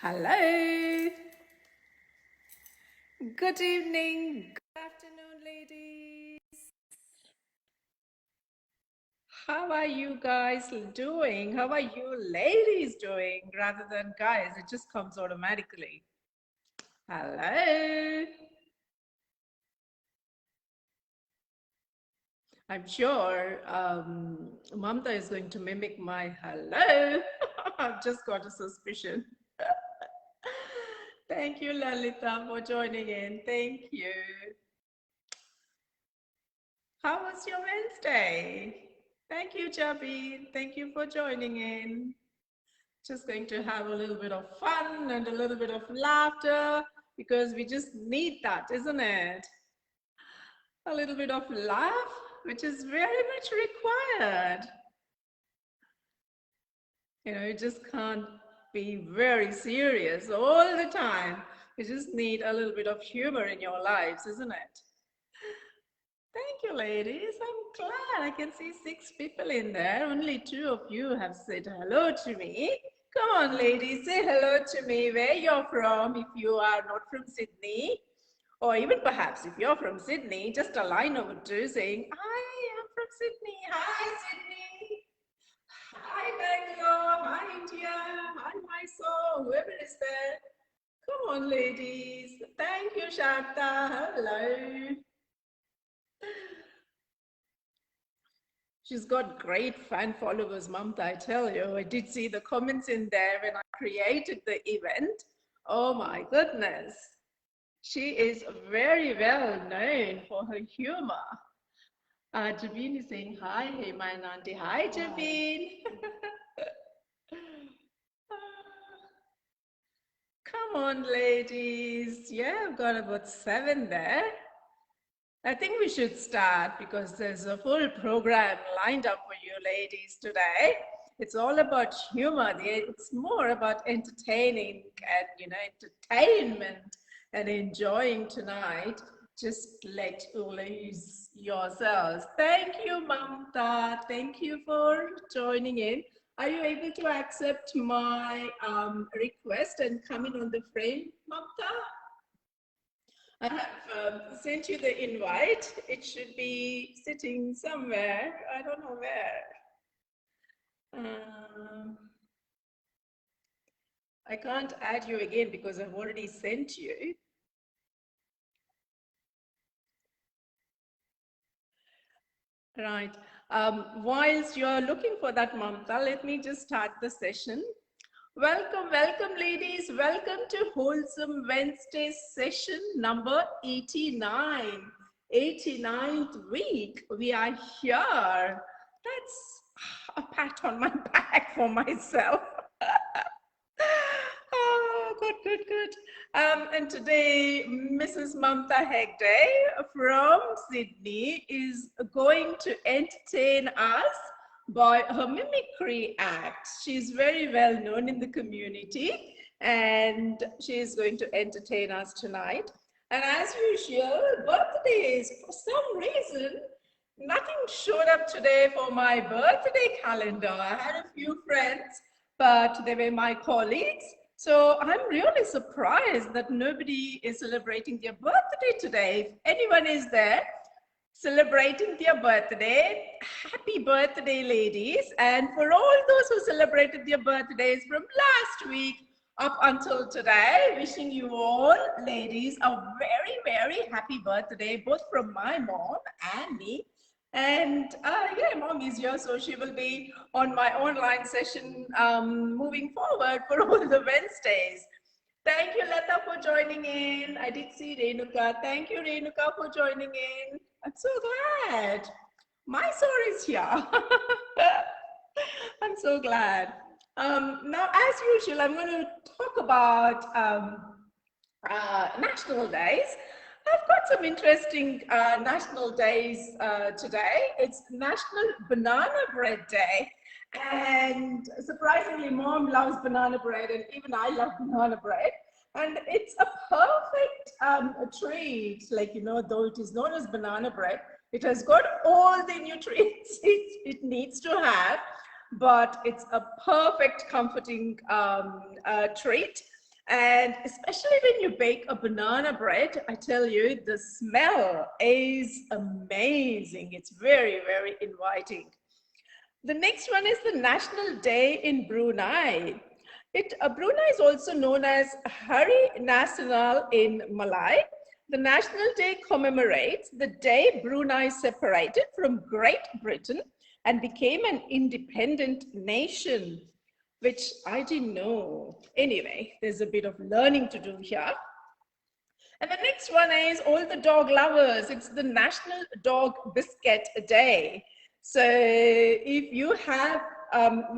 Hello. Good evening. Good afternoon, ladies. How are you guys doing? How are you ladies doing? Rather than guys, it just comes automatically. Hello. I'm sure Mamta is going to mimic my hello. I've just got a suspicion. Thank you, Lalita, for joining in. Thank you. How was your Wednesday? Thank you, Chubby. Thank you for joining in. Just going to have a little bit of fun and a little bit of laughter because we just need that, isn't it? A little bit of laugh, which is very much required. You just can't be very serious all the time. You just need a little bit of humor in your lives, isn't it? Thank you, ladies. I'm glad I can see 6 people in there. Only 2 of you have said hello to me. Come on, ladies, say hello to me where you're from if you are not from Sydney. Or even perhaps if you're from Sydney, just a line over 2 saying, I am from Sydney. Hi, Sydney. Hi, Bangalore. Hi, India. Hi, Mysore. Whoever is there. Come on, ladies. Thank you, Shanta. Hello. She's got great fan followers, Mamta, I tell you. I did see the comments in there when I created the event. Oh my goodness. She is very well known for her humor. Javeen is saying hi. Hey, my auntie. Hi, Javeen. Come on, ladies. Yeah, I've got about 7 there. I think we should start because there's a full program lined up for you ladies today. It's all about humor. It's more about entertaining and, entertainment and enjoying tonight. Just let loose yourselves. Thank you, Mamta. Thank you for joining in. Are you able to accept my request and come in on the frame, Mamta? I have sent you the invite. It should be sitting somewhere. I don't know where. I can't add you again because I've already sent you. Right. Whilst you're looking for that, Mamta, let me just start the session. Welcome, welcome, ladies. Welcome to Wholesome Wednesday session number 89. 89th week. We are here. That's a pat on my back for myself. Oh, good, good, good. And today, Mrs Mamata Hegde from Sydney is going to entertain us by her mimicry act. She's very well known in the community and she is going to entertain us tonight. And as usual, birthdays, for some reason, nothing showed up today for my birthday calendar. I had a few friends, but they were my colleagues. So I'm really surprised that nobody is celebrating their birthday today. If anyone is there celebrating their birthday, happy birthday, ladies. And for all those who celebrated their birthdays from last week up until today, wishing you all, ladies, a very, very happy birthday, both from my mom and me. And yeah, mom is here, so she will be on my online session moving forward for all the Wednesdays. Thank you, Lata, for joining in. I did see Renuka. Thank you, Renuka, for joining in. I'm so glad. Mysore is here. I'm so glad. Now, as usual, I'm going to talk about national days. I've got some interesting national days today. It's National Banana Bread Day. And surprisingly, mom loves banana bread and even I love banana bread. And it's a perfect treat, like, though it is known as banana bread, it has got all the nutrients it needs to have, but it's a perfect comforting treat. And especially when you bake a banana bread, I tell you, the smell is amazing. It's very, very inviting. The next one is the National Day in Brunei. Brunei is also known as Hari Nasional in Malay. The National Day commemorates the day Brunei separated from Great Britain and became an independent nation, which I didn't know. Anyway, there's a bit of learning to do here. And the next one is all the dog lovers. It's the National Dog Biscuit Day. So if you have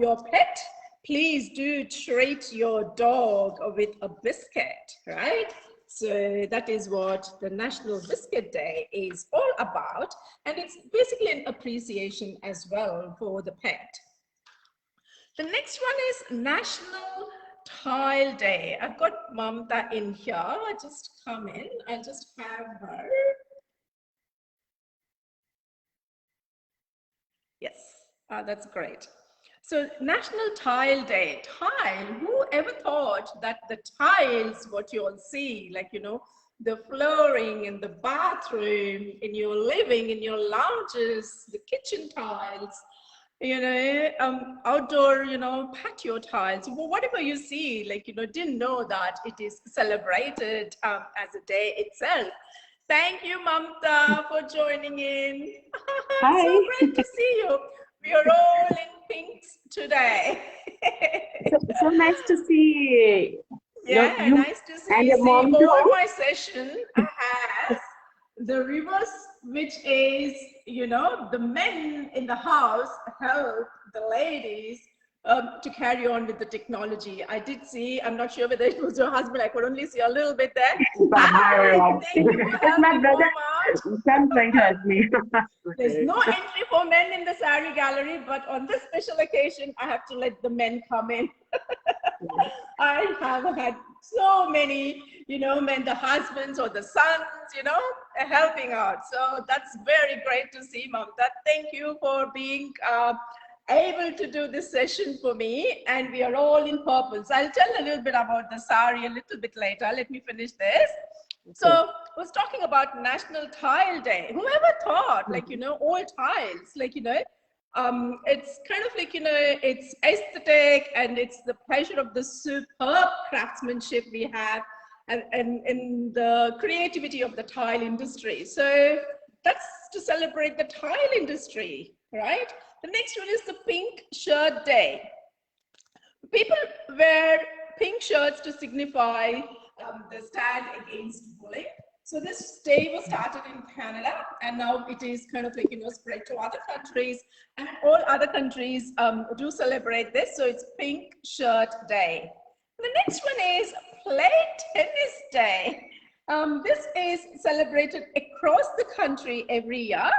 your pet, please do treat your dog with a biscuit, right? So that is what the National Biscuit Day is all about. And it's basically an appreciation as well for the pet. The next one is National Tile Day. I've got Mamta in here. I just come in. I just have her. Yes, that's great. So National Tile Day. Tile, who ever thought that the tiles, what you all see, like, you know, the flooring in the bathroom, in your living, in your lounges, the kitchen tiles, you know, outdoor, you know, patio tiles, whatever you see, like, you know, didn't know that it is celebrated as a day itself. Thank you, Mamta, for joining in. Hi. So great to see you. We are all in pinks today. So nice to see Yeah, you nice to see and you. your mom too. All my session has the reverse, which is, you know, the men in the house help the ladies to carry on with the technology. I did see, I'm not sure whether it was your husband, I could only see a little bit there. Hi, thank you for It's my helping brother. mom out. Son's going to help me. There's no entry for men in the sari gallery, but on this special occasion, I have to let the men come in. I have had so many, you know, men, the husbands or the sons, you know, helping out. So that's very great to see, Mamta. Thank you for being able to do this session for me. And we are all in purple. So I'll tell a little bit about the sari a little bit later. Let me finish this. So I was talking about National Tile Day. Whoever thought, like, you know, all tiles, like, you know, it's kind of like, you know, it's aesthetic and it's the pleasure of the superb craftsmanship we have and the creativity of the tile industry. So that's to celebrate the tile industry, right? The next one is the Pink Shirt Day. People wear pink shirts to signify the stand against bullying. So this day was started in Canada and now it is kind of like, you know, spread to other countries, and all other countries do celebrate this. So it's Pink Shirt Day. The next one is Play Tennis Day. This is celebrated across the country every year.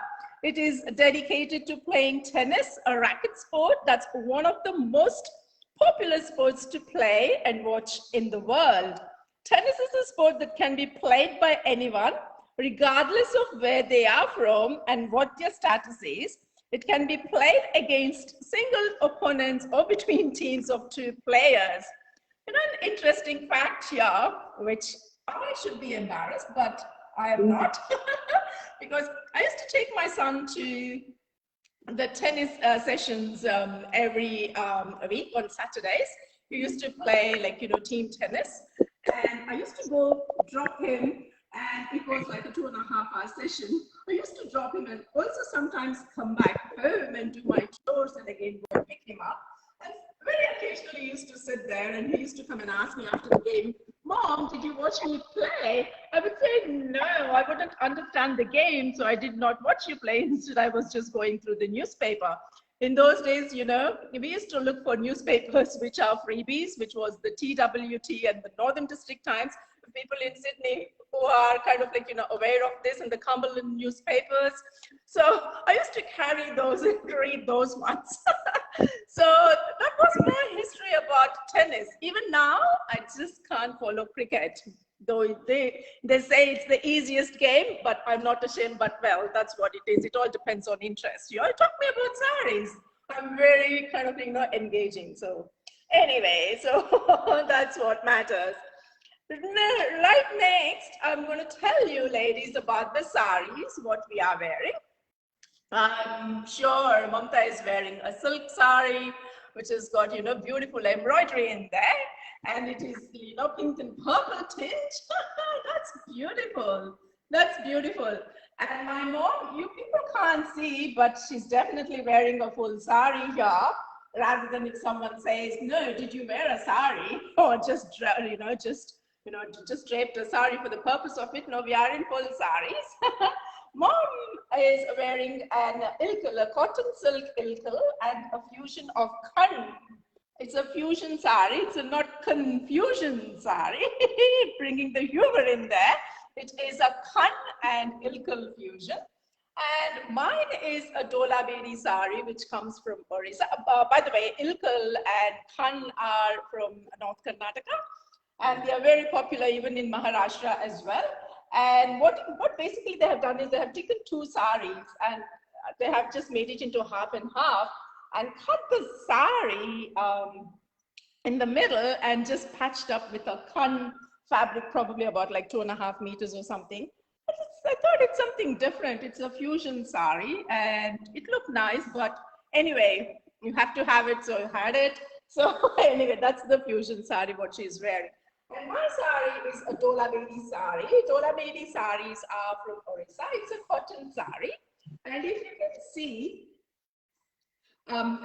It is dedicated to playing tennis, a racket sport that's one of the most popular sports to play and watch in the world. Tennis is a sport that can be played by anyone, regardless of where they are from and what their status is. It can be played against single opponents or between teams of two players. You know, an interesting fact here, which I should be embarrassed, but I am not, because I used to take my son to the tennis sessions every week on Saturdays. He used to play, like, you know, team tennis. And I used to go drop him, and it was like a 2.5-hour session. I used to drop him and also sometimes come back home and do my chores and again go and pick him up. And very occasionally he used to sit there and he used to come and ask me after the game, Mom, did you watch me play? I would say, no, I wouldn't understand the game, so I did not watch you play. Instead, I was just going through the newspaper. In those days, you know, we used to look for newspapers which are freebies, which was the TWT and the Northern District Times. People in Sydney who are kind of like, you know, aware of this, and the Cumberland newspapers. So I used to carry those and read those ones. So that was my history about tennis. Even now, I just can't follow cricket. Though they say it's the easiest game, but I'm not ashamed, but well, that's what it is. It all depends on interest. You all talk me about saris. I'm very kind of, you know, engaging. So anyway, so that's what matters. Right next, I'm going to tell you, ladies, about the saris, what we are wearing. I'm sure Mamta is wearing a silk sari, which has got, beautiful embroidery in there. And it is, pink and purple tint. That's beautiful. That's beautiful. And my mom, you people can't see, but she's definitely wearing a full sari here. Rather than if someone says, no, did you wear a sari? Or just, just draped a sari for the purpose of it. No, we are in full saris. Mom is wearing an ilkal, a cotton silk ilkal, and a fusion of khan. It's a fusion sari. It's a not confusion sari. Bringing the humor in there. It is a khan and ilkal fusion. And mine is a Dola Bedi sari, which comes from Orissa. By the way, ilkal and khan are from North Karnataka, and they are very popular even in Maharashtra as well. And what basically they have done is they have taken two saris and they have just made it into half and half and cut the sari in the middle and just patched up with a khan fabric, probably about like 2.5 meters or something. I thought it's something different. It's a fusion sari and it looked nice, but anyway, you have to have it, so I had it. So anyway, that's the fusion sari, what she's wearing. And my sari is a Dola Bedi sari. Dola Bedi saris are from Orissa. It's a cotton sari. And if you can see,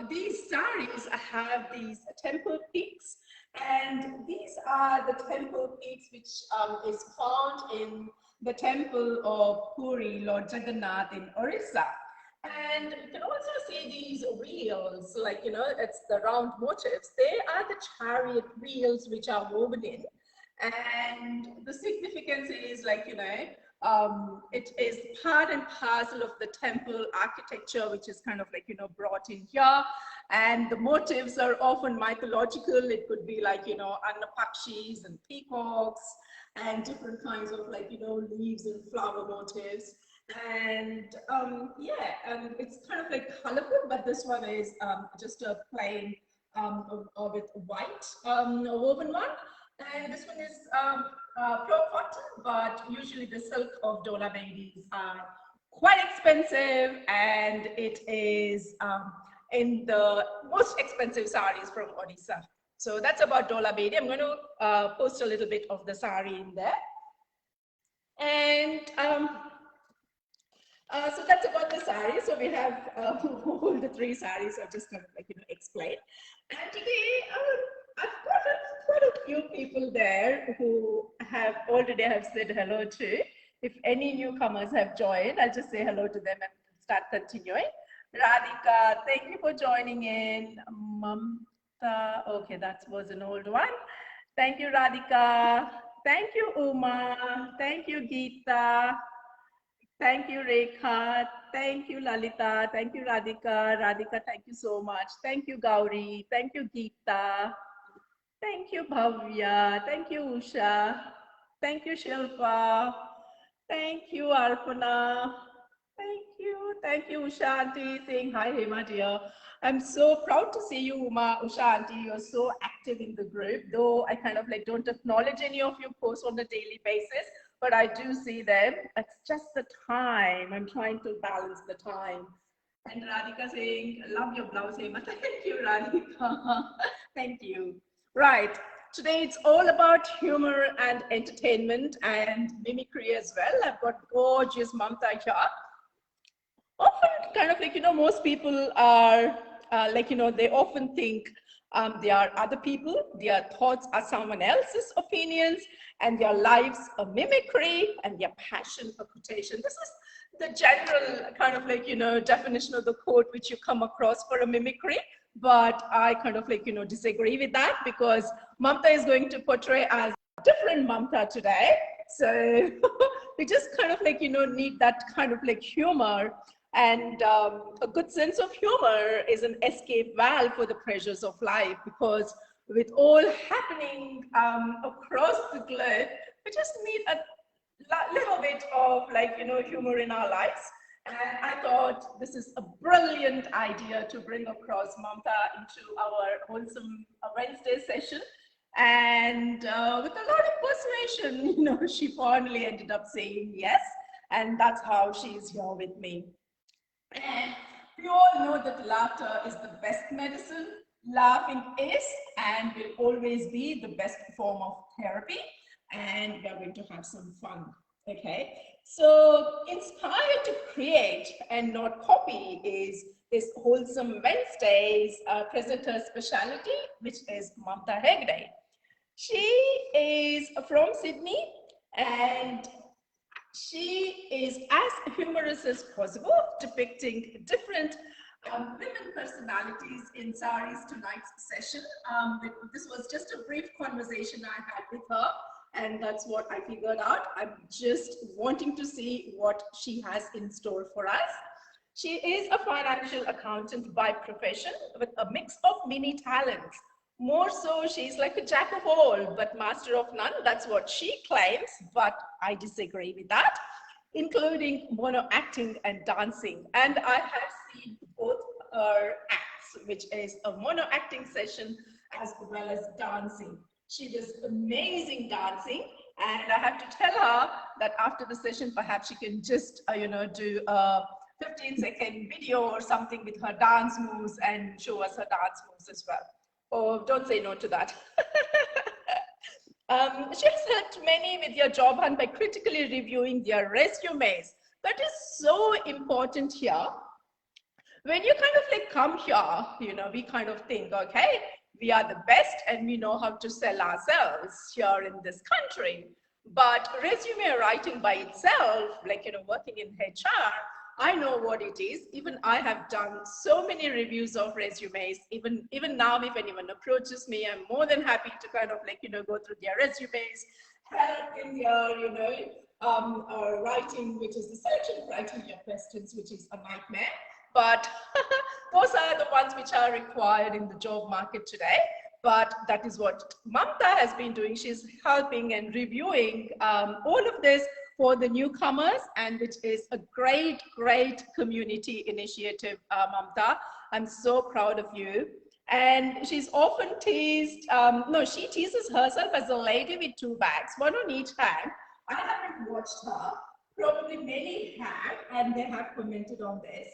these saris have these temple peaks. And these are the temple peaks which is found in the temple of Puri, Lord Jagannath in Orissa. And you can also see these wheels, like, it's the round motifs. They are the chariot wheels which are woven in. And the significance is like, it is part and parcel of the temple architecture, which is kind of like, brought in here. And the motifs are often mythological. It could be like, Annapakshis and peacocks and different kinds of like, leaves and flower motifs. And it's kind of like colorful, but this one is just a plain with white woven one. And this one is pure cotton, but usually the silk of Dola Bedis are quite expensive, and it is in the most expensive saris from Odisha. So that's about Dola Bedi. I'm going to post a little bit of the sari in there. And so that's about the sari. So we have all the three saris. I've just kind of like, explained. And today I've got quite a few people there who have already said hello to. If any newcomers have joined, I'll just say hello to them and start continuing. Radhika, thank you for joining in. Mamta, okay, that was an old one. Thank you, Radhika. Thank you, Uma. Thank you, Geeta. Thank you, Rekha. Thank you, Lalita. Thank you, Radhika. Radhika, thank you so much. Thank you, Gauri. Thank you, Geeta. Thank you, Bhavya. Thank you, Usha. Thank you, Shilpa. Thank you, Arpana. Thank you, Usha Auntie, saying hi, Hema dear. I'm so proud to see you, Usha Auntie. You're so active in the group, though I kind of like don't acknowledge any of your posts on a daily basis, but I do see them. It's just the time. I'm trying to balance the time. And Radhika saying, love your blouse, Hema. Thank you, Radhika. Thank you. Right. Today it's all about humor and entertainment and mimicry as well. I've got gorgeous Mamta here. Often kind of like, most people are like, they often think they are other people, their thoughts are someone else's opinions, and their lives a mimicry, and their passion a quotation. This is the general kind of like, definition of the quote which you come across for a mimicry. But I kind of like, disagree with that, because Mamta is going to portray as different Mamta today. So we just kind of like, need that kind of like humor. And a good sense of humor is an escape valve for the pressures of life, because with all happening across the globe, we just need a little bit of like, humor in our lives. And I thought this is a brilliant idea to bring across Mamta into our Wholesome Wednesday session. And with a lot of persuasion, she finally ended up saying yes. And that's how she's here with me. And we all know that laughter is the best medicine. Laughing is and will always be the best form of therapy. And we are going to have some fun. Okay. So inspired to create and not copy is this Wholesome Wednesday's presenter specialty, which is Mamta Hegde. She is from Sydney and she is as humorous as possible, depicting different women personalities in Sarees tonight's session. This was just a brief conversation I had with her, and that's what I figured out. I'm just wanting to see what she has in store for us. She is a financial accountant by profession with a mix of many talents. More so, she's like a jack of all, but master of none. That's what she claims, but I disagree with that, including mono acting and dancing. And I have seen both her acts, which is a mono acting session as well as dancing. She does amazing dancing. And I have to tell her that after the session, perhaps she can just, do a 15-second video or something with her dance moves and show us her dance moves as well. Oh, don't say no to that. She has helped many with their job hunt by critically reviewing their resumes. That is so important here. When you kind of like come here, we kind of think, okay, we are the best and we know how to sell ourselves here in this country. But resume writing by itself, like, working in HR, I know what it is. Even I have done so many reviews of resumes. Even now, if anyone approaches me, I'm more than happy to kind of like, go through their resumes, help in their, writing, which is the searching criteria questions, which is a nightmare. But those are the ones which are required in the job market today. But that is what Mamta has been doing. She's helping and reviewing all of this for the newcomers, and which is a great, great community initiative, Mamta. I'm so proud of you. And she's often teased, she teases herself as a lady with two bags, one on each hand. I haven't watched her. Probably many have, and they have commented on this.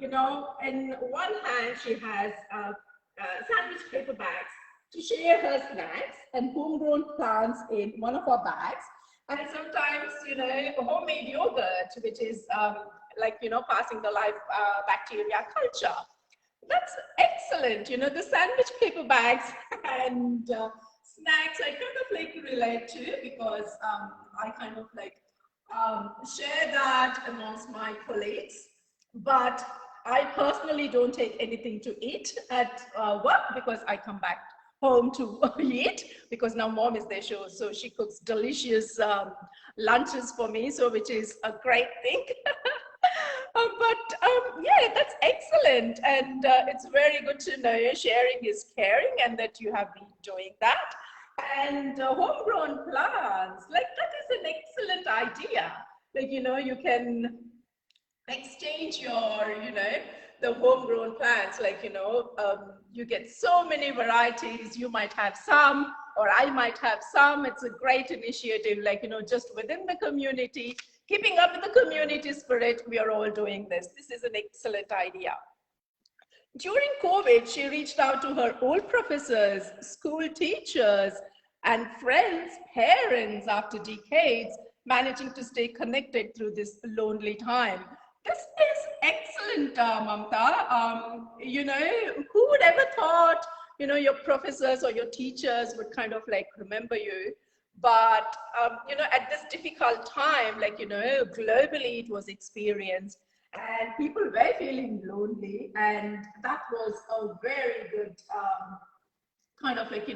In one hand, she has sandwich paper bags to share her snacks and homegrown plants in one of her bags. And sometimes, homemade yogurt, which is passing the live bacteria culture. That's excellent. The sandwich paper bags and snacks, I kind of like relate to because I kind of like share that amongst my colleagues. But I personally don't take anything to eat at work because I come back home to eat because now mom is there, so she cooks delicious lunches for me, so which is a great thing. Yeah, that's excellent, and it's very good to know sharing is caring and that you have been doing that. And homegrown plants, like that is an excellent idea. Like, you can exchange your, the homegrown plants, like, you get so many varieties. You might have some, or I might have some. It's a great initiative, like, just within the community, keeping up with the community spirit. We are all doing this. This is an excellent idea. During COVID, she reached out to her old professors, school teachers, and friends, parents after decades, managing to stay connected through this lonely time. This is excellent, Mamta. Who would ever thought, your professors or your teachers would kind of like remember you? But, at this difficult time, like, globally it was experienced and people were feeling lonely. And that was a very good kind of like,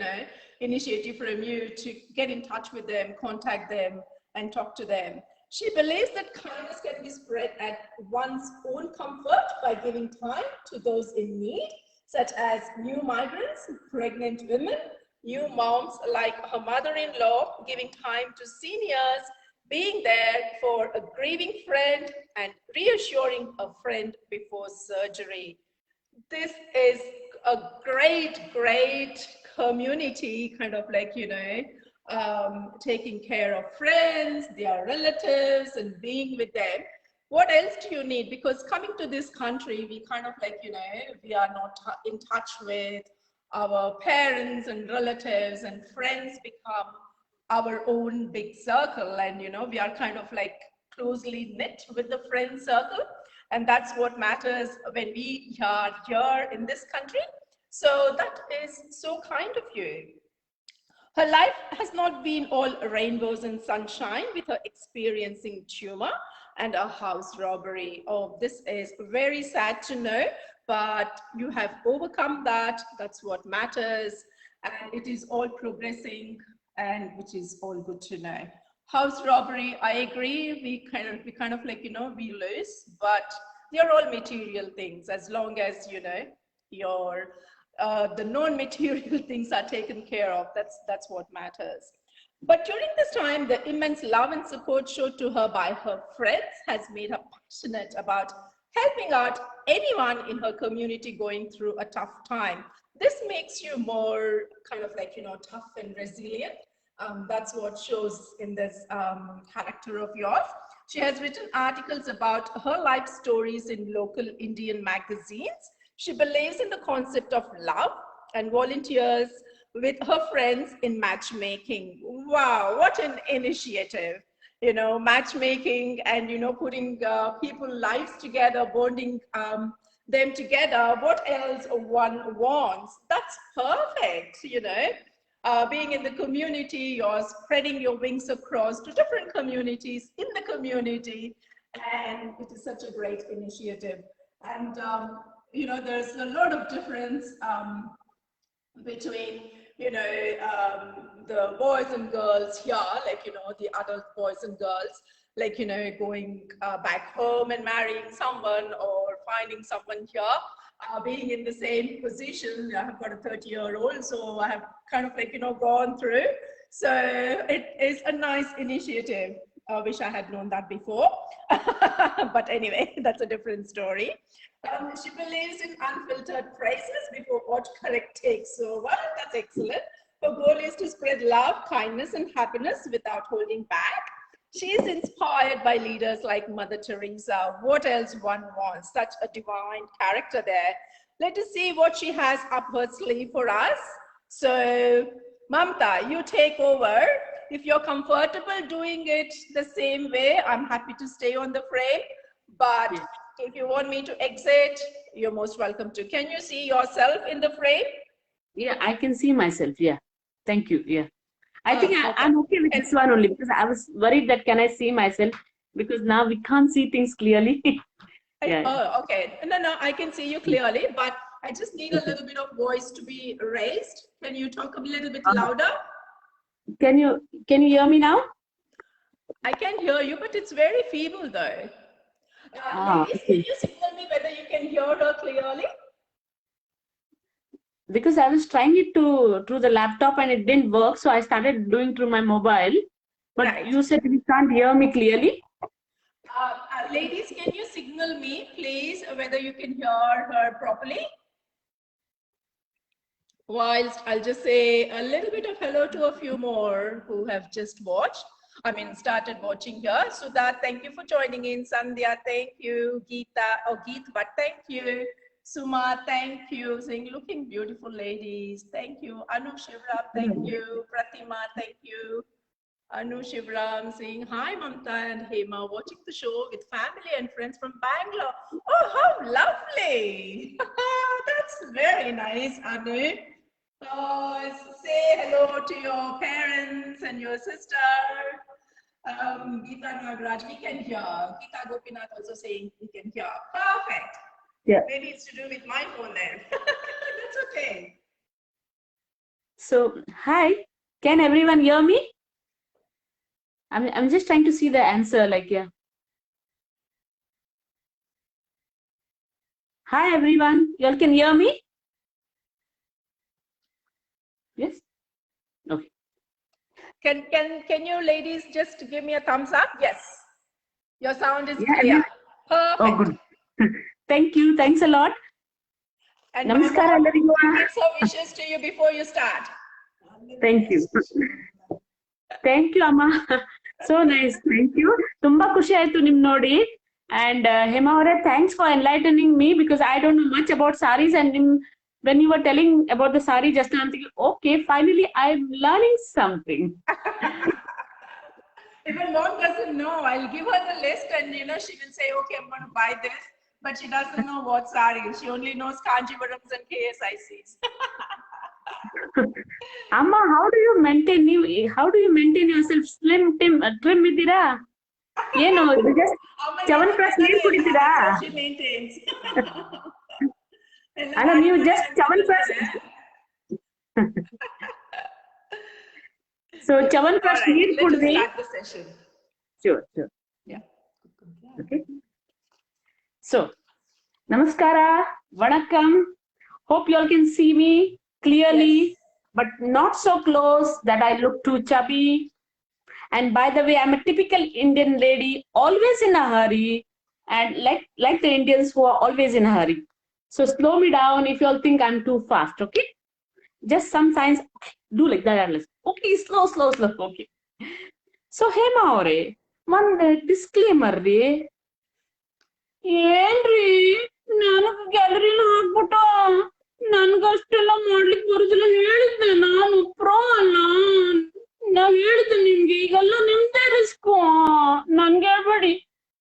initiative from you to get in touch with them, contact them and talk to them. She believes that kindness can be spread at one's own comfort by giving time to those in need, such as new migrants, pregnant women, new moms like her mother-in-law, giving time to seniors, being there for a grieving friend, and reassuring a friend before surgery. This is a great, great community, kind of like, taking care of friends, their relatives, and being with them. What else do you need? Because coming to this country, we kind of like, we are not in touch with our parents and relatives, and friends become our own big circle. And, we are kind of like closely knit with the friend circle. And that's what matters when we are here in this country. So that is so kind of you. Her life has not been all rainbows and sunshine, with her experiencing tumor and a house robbery. Oh, this is very sad to know, but you have overcome that. That's what matters. And it is all progressing, and which is all good to know. House robbery, I agree. We kind of like, we lose, but they're all material things. As long as, your the non-material things are taken care of, that's what matters. But during this time, the immense love and support shown to her by her friends has made her passionate about helping out anyone in her community going through a tough time. This makes you more kind of like, tough and resilient. That's what shows in this character of yours. She has written articles about her life stories in local Indian magazines. She believes in the concept of love and volunteers with her friends in matchmaking. Wow, what an initiative. Matchmaking and, putting people's lives together, bonding them together. What else one wants? That's perfect, being in the community, you're spreading your wings across to different communities in the community, and it is such a great initiative. And there's a lot of difference between the boys and girls here, like the adult boys and girls, like going back home and marrying someone, or finding someone here. Being in the same position, I have got a 30-year-old, so I have kind of like, gone through. So it is a nice initiative. I wish I had known that before. But anyway, that's a different story. She believes in unfiltered phrases before autocorrect takes over. That's excellent. Her goal is to spread love, kindness, and happiness without holding back. She is inspired by leaders like Mother Theresa. What else one wants? Such a divine character there. Let us see what she has up her sleeve for us. So, Mamta, you take over. If you're comfortable doing it the same way, I'm happy to stay on the frame. But if you want me to exit, you're most welcome to. Can you see yourself in the frame? Yeah, I can see myself. Yeah. Thank you. Yeah. I think okay. I'm okay with this one only, because I was worried that can I see myself, because now we can't see things clearly. Yeah. Oh, okay. No, I can see you clearly, but I just need a little bit of voice to be raised. Can you talk a little bit louder? Can you hear me now? I can hear you, but it's very feeble though. Ladies, Okay. can you signal me whether you can hear her clearly? Because I was trying it through the laptop and it didn't work, so I started doing through my mobile. But right. You said you can't hear me clearly. Ladies, can you signal me, please, whether you can hear her properly? Whilst I'll just say a little bit of hello to a few more who have just watched. Started watching here. Sudha, thank you for joining in. Sandhya, thank you. Geet, but thank you. Suma, thank you. Saying, looking beautiful ladies. Thank you. Anu Shivram, thank you. Pratima, thank you. Anu Shivram saying, hi Mamta and Hema, watching the show with family and friends from Bangalore. Oh, how lovely. That's very nice, Anu. So say hello to your parents and your sister. Geeta Nagraj, we can hear. Geeta Gopinath also saying we can hear. Perfect. Yeah. Maybe it's to do with my phone then. That's okay. So, hi. Can everyone hear me? I'm just trying to see the answer, like, yeah. Hi, everyone. You all can hear me? Yes? Okay. Can you ladies just give me a thumbs up? Yes. Your sound is clear. Perfect. Oh, good. Thank you. Thanks a lot. And Namaskara, Mama everyone. gives her wishes to you before you start. Thank you. Thank you, Amma. So nice. Thank you. Tumba kushi aitu nim nodi. And Hema avare, thanks for enlightening me because I don't know much about saris. And when you were telling about the sari just now, I'm thinking, okay, finally I'm learning something. Even mom doesn't know. I'll give her the list and she will say, okay, I'm going to buy this. But she doesn't know what sari. She only knows Kanjivarams and KSICs. Amma, how do you maintain yourself slim, trim idira? Just chavan press neer kuditira. She maintains. Alla you just chavan press. So chavan press neer kudri. Start the session. Sure. Yeah. Okay. So, namaskara, vanakkam. Hope you all can see me clearly, yes, but not so close that I look too chubby. And by the way, I'm a typical Indian lady, always in a hurry, and like the Indians who are always in a hurry. So slow me down if you all think I'm too fast, okay? Just some signs, do like that. Okay, slow, okay. So, Hema avare, one disclaimer re. ಏನ್ರಿ ನನಗೆ ಗ್ಯಾಲರಿಲಿ ಹಾಕ್ಬಿಟ್ಟು ನನ್ಗಷ್ಟೆಲ್ಲ ಮಾಡ್ಲಿಕ್ಕೆ ಬರುದಿಲ್ಲ ಹೇಳಿದ್ದೆ ನಾನು pro ಅಲ್ಲ ನಾ ಹೇಳಿದ್ದೆ ನಿಮ್ಗೆ ಈಗೆಲ್ಲ ನಿಮ್ದೇ ರಿಸ್ಕು ನನ್ಗೆ ಹೇಳ್ಬೇಡಿ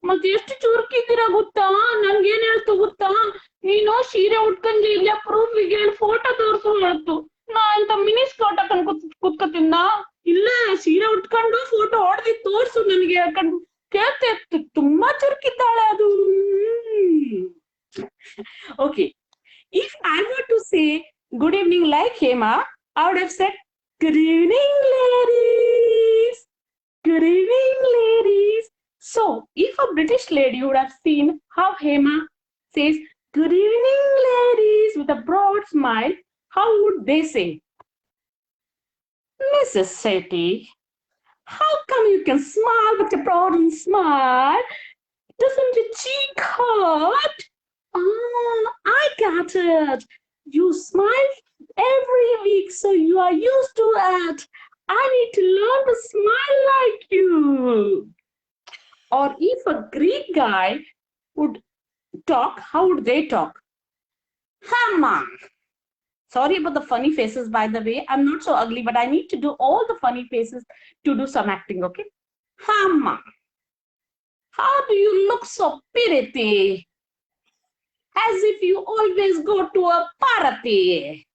ಮತ್ತೆ ಎಷ್ಟು ಚುರುಕಿದ್ದೀರಾ ಗೊತ್ತಾ ನನ್ಗೇನ್ ಹೇಳ್ತು ಗೊತ್ತಾ ನೀನು ಸೀರೆ ಉಟ್ಕೊಂಡ್ ಇಲ್ಲ ಪ್ರೂಫಿಗೆ ಹೇಳಿ ಫೋಟೋ ತೋರ್ಸು ಹೇಳ್ತು ನಾ ಅಂತ ಮಿನಿ ಸ್ಕರ್ಟ್ ಹಾಕೊಂಡ್ ಕುತ್ಕತಿಂದ ಇಲ್ಲೇ ಸೀರೆ ಉಟ್ಕೊಂಡು ಫೋಟೋ ಹೊಡೆದಿ ತೋರ್ಸು ನನಗೆ ಯಾಕಂಡ್ ಕೇಳ್ತೆ ತುಂಬಾ ಚುರುಕಿದ್ದಾಳೆ ಅದು. Okay, if I were to say good evening like Hema, I would have said good evening ladies, good evening ladies. So if a British lady would have seen how Hema says good evening ladies with a broad smile, how would they say? Mrs. Sethi, how come you can smile with a broad smile? Doesn't your cheek hurt? Oh, I got it. You smile every week, so you are used to it. I need to learn to smile like you. Or if a Greek guy would talk, how would they talk? Hamma. Sorry about the funny faces, by the way. I'm not so ugly, but I need to do all the funny faces to do some acting, okay? Hamma. How do you look so pretty? As if you always go to a party.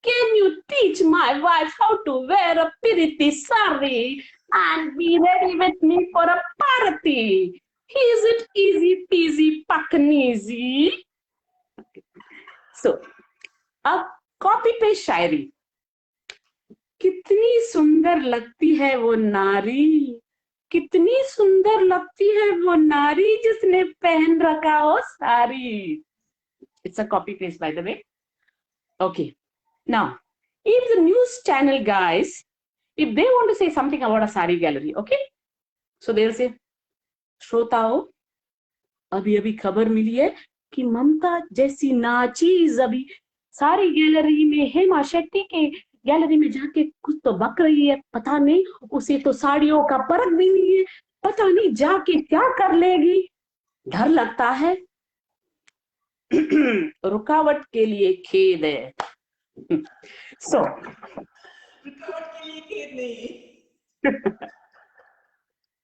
Can you teach my wife how to wear a pretty sari and be ready with me for a party? Is it easy peasy pakneezy? So, अब copy पे शायरी. कितनी सुंदर लगती है वो नारी, कितनी सुंदर लगती है वो नारी जिसने पहन रखा हो सारी. It's a copy paste, by the way. Okay. Now, if the news channel guys, if they want to say something about a sari gallery, okay? So they'll say, श्रोताओ, अभी खबर मिली है कि ममता जैसी नाचीज अभी सारी गैलरी में हेमा शेट्टी के गैलरी में जाके कुछ तो बक रही है. पता नहीं, उसे तो साड़ियों का परख भी नहीं है. पता नहीं जाके क्या कर लेगी. डर लगता है. रुकावट के लिए खेद है. So, रुकावट के लिए खेद नहीं.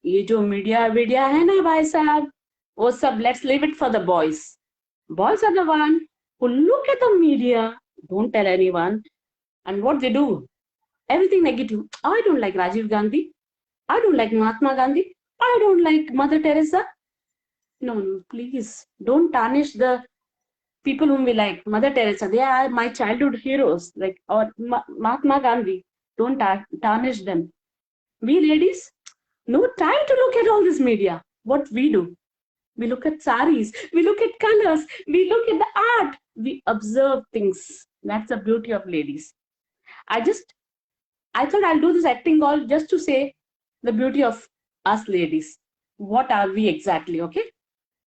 ये जो मीडिया है ना भाई साहब, वो सब let's leave it for the boys. Boys are the one who look at the media, don't tell anyone, and what they do, everything negative. I don't like Rajiv Gandhi. I don't like Mahatma Gandhi. I don't like Mother Theresa. No, please don't tarnish the people whom we like. Mother Teresa, they are my childhood heroes, like, or Mahatma Gandhi. Don't tarnish them. We ladies, no time to look at all this media. What we do, we look at saris, we look at colors, we look at the art, we observe things. That's the beauty of ladies. I thought I'll do this acting all just to say the beauty of us ladies. What are we exactly, okay?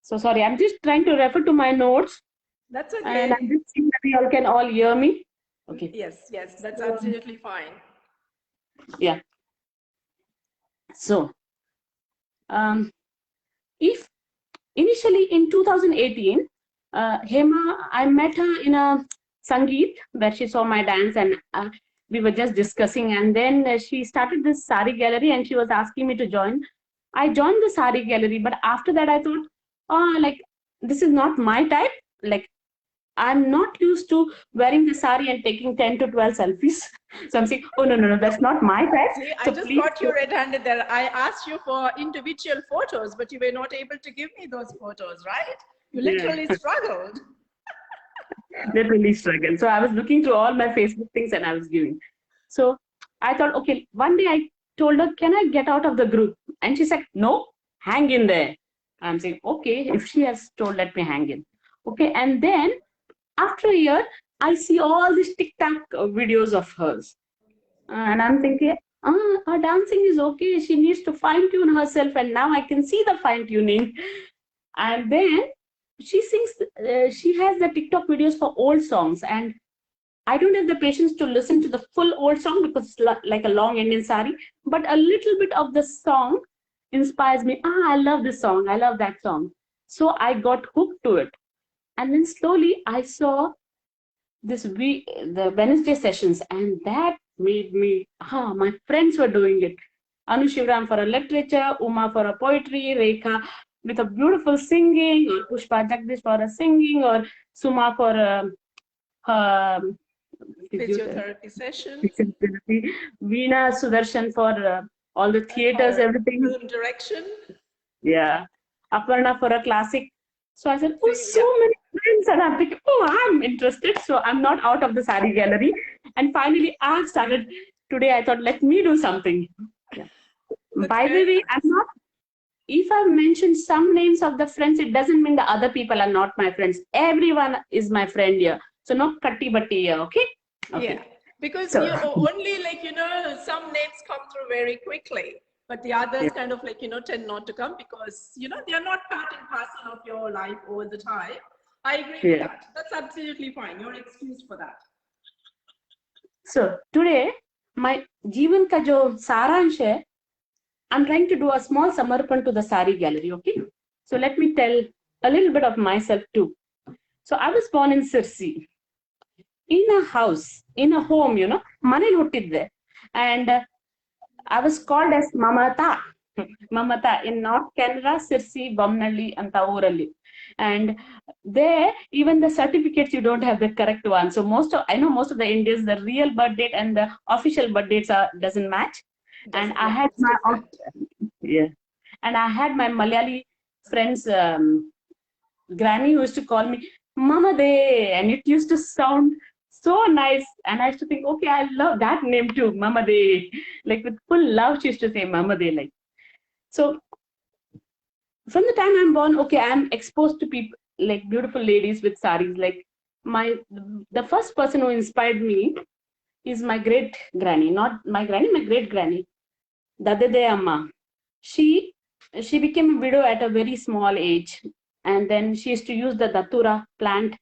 So sorry, I'm just trying to refer to my notes That's And okay. I'm just seeing that you all can all hear me. Okay. Yes, yes, that's So, absolutely fine. yeah. So, um, if initially in 2018, Hema, I met her in a Sangeet where she saw my dance, and we were just discussing. And then she started this sari gallery and she was asking me to join. I joined the sari gallery, but after that I thought, oh, like this is not my type. Like I'm not used to wearing the sari and taking 10 to 12 selfies. So I'm saying, oh, no, no, no, that's not my type. See, I So just please, got you red-handed there. I asked you for individual photos, but you were not able to give me those photos, right? You yeah, literally struggled. that really struggled. So I was looking through all my Facebook things and I was giving. So I thought, okay, one day I told her, can I get out of the group? And she said, no, hang in there. I'm saying, okay, if she has told, let me hang in. Okay, and then after a year, I see all these TikTok videos of hers. And I'm thinking, her dancing is okay. She needs to fine tune herself. And now I can see the fine tuning. And then she sings, she has the TikTok videos for old songs. And I don't have the patience to listen to the full old song because it's like a long Indian sari. But a little bit of the song inspires me. I love this song. I love that song. So I got hooked to it. And then slowly I saw the Wednesday sessions, and that made me, my friends were doing it. Anu Shivram for a literature, Uma for a poetry, Rekha with a beautiful singing, or Pushpa Jagdish for a singing, or Suma for a um, Physiotherapy sessions physiotherapy, Veena Sudarshan for all the theaters, for everything. film direction. Yeah. Aparna for a classic. So I said, So, oh, so yeah, many friends. And I'm thinking, oh, I'm interested. So I'm not out of the sari gallery. And finally, I started today. I thought, let me do something. Yeah. that's By the very way, I'm nice. not, if I mention some names of the friends, it doesn't mean the other people are not my friends. Everyone is my friend here. So no katti batti here. Okay. Yeah, Okay. because So, you only some names come through very quickly, but the others yeah. kind of tend not to come because they are not part and parcel of your life all the time. I agree with Yeah. that. That's absolutely fine. You're excused for that. So today, my Jeevan ka jo saransh hai, I'm trying to do a small samarpan to the sari gallery, okay? So let me tell a little bit of myself too. So I was born in Sirsi, in a house, in a home, Manil huttidde. And I was called as Mamata. Mamata in North Canada, Sirsi, Bamnalli, and Tauralli. And there, even the certificates, you don't have the correct one. So I know most of the Indians, the real birth date and the official birth dates doesn't match. And Doesn't, I yeah, had it's different. yeah. And I had my Malayali friends, granny who used to call me Mama De, and it used to sound so nice. And I used to think, okay, I love that name too, Mama De. Like with full love, she used to say Mama De. Like so, from the time I'm born, okay, I'm exposed to people like beautiful ladies with saris. Like my the first person who inspired me is my great granny, not my granny, my great granny, Dadede Amma. She she became a widow at a very small age, and then she used to use the datura plant,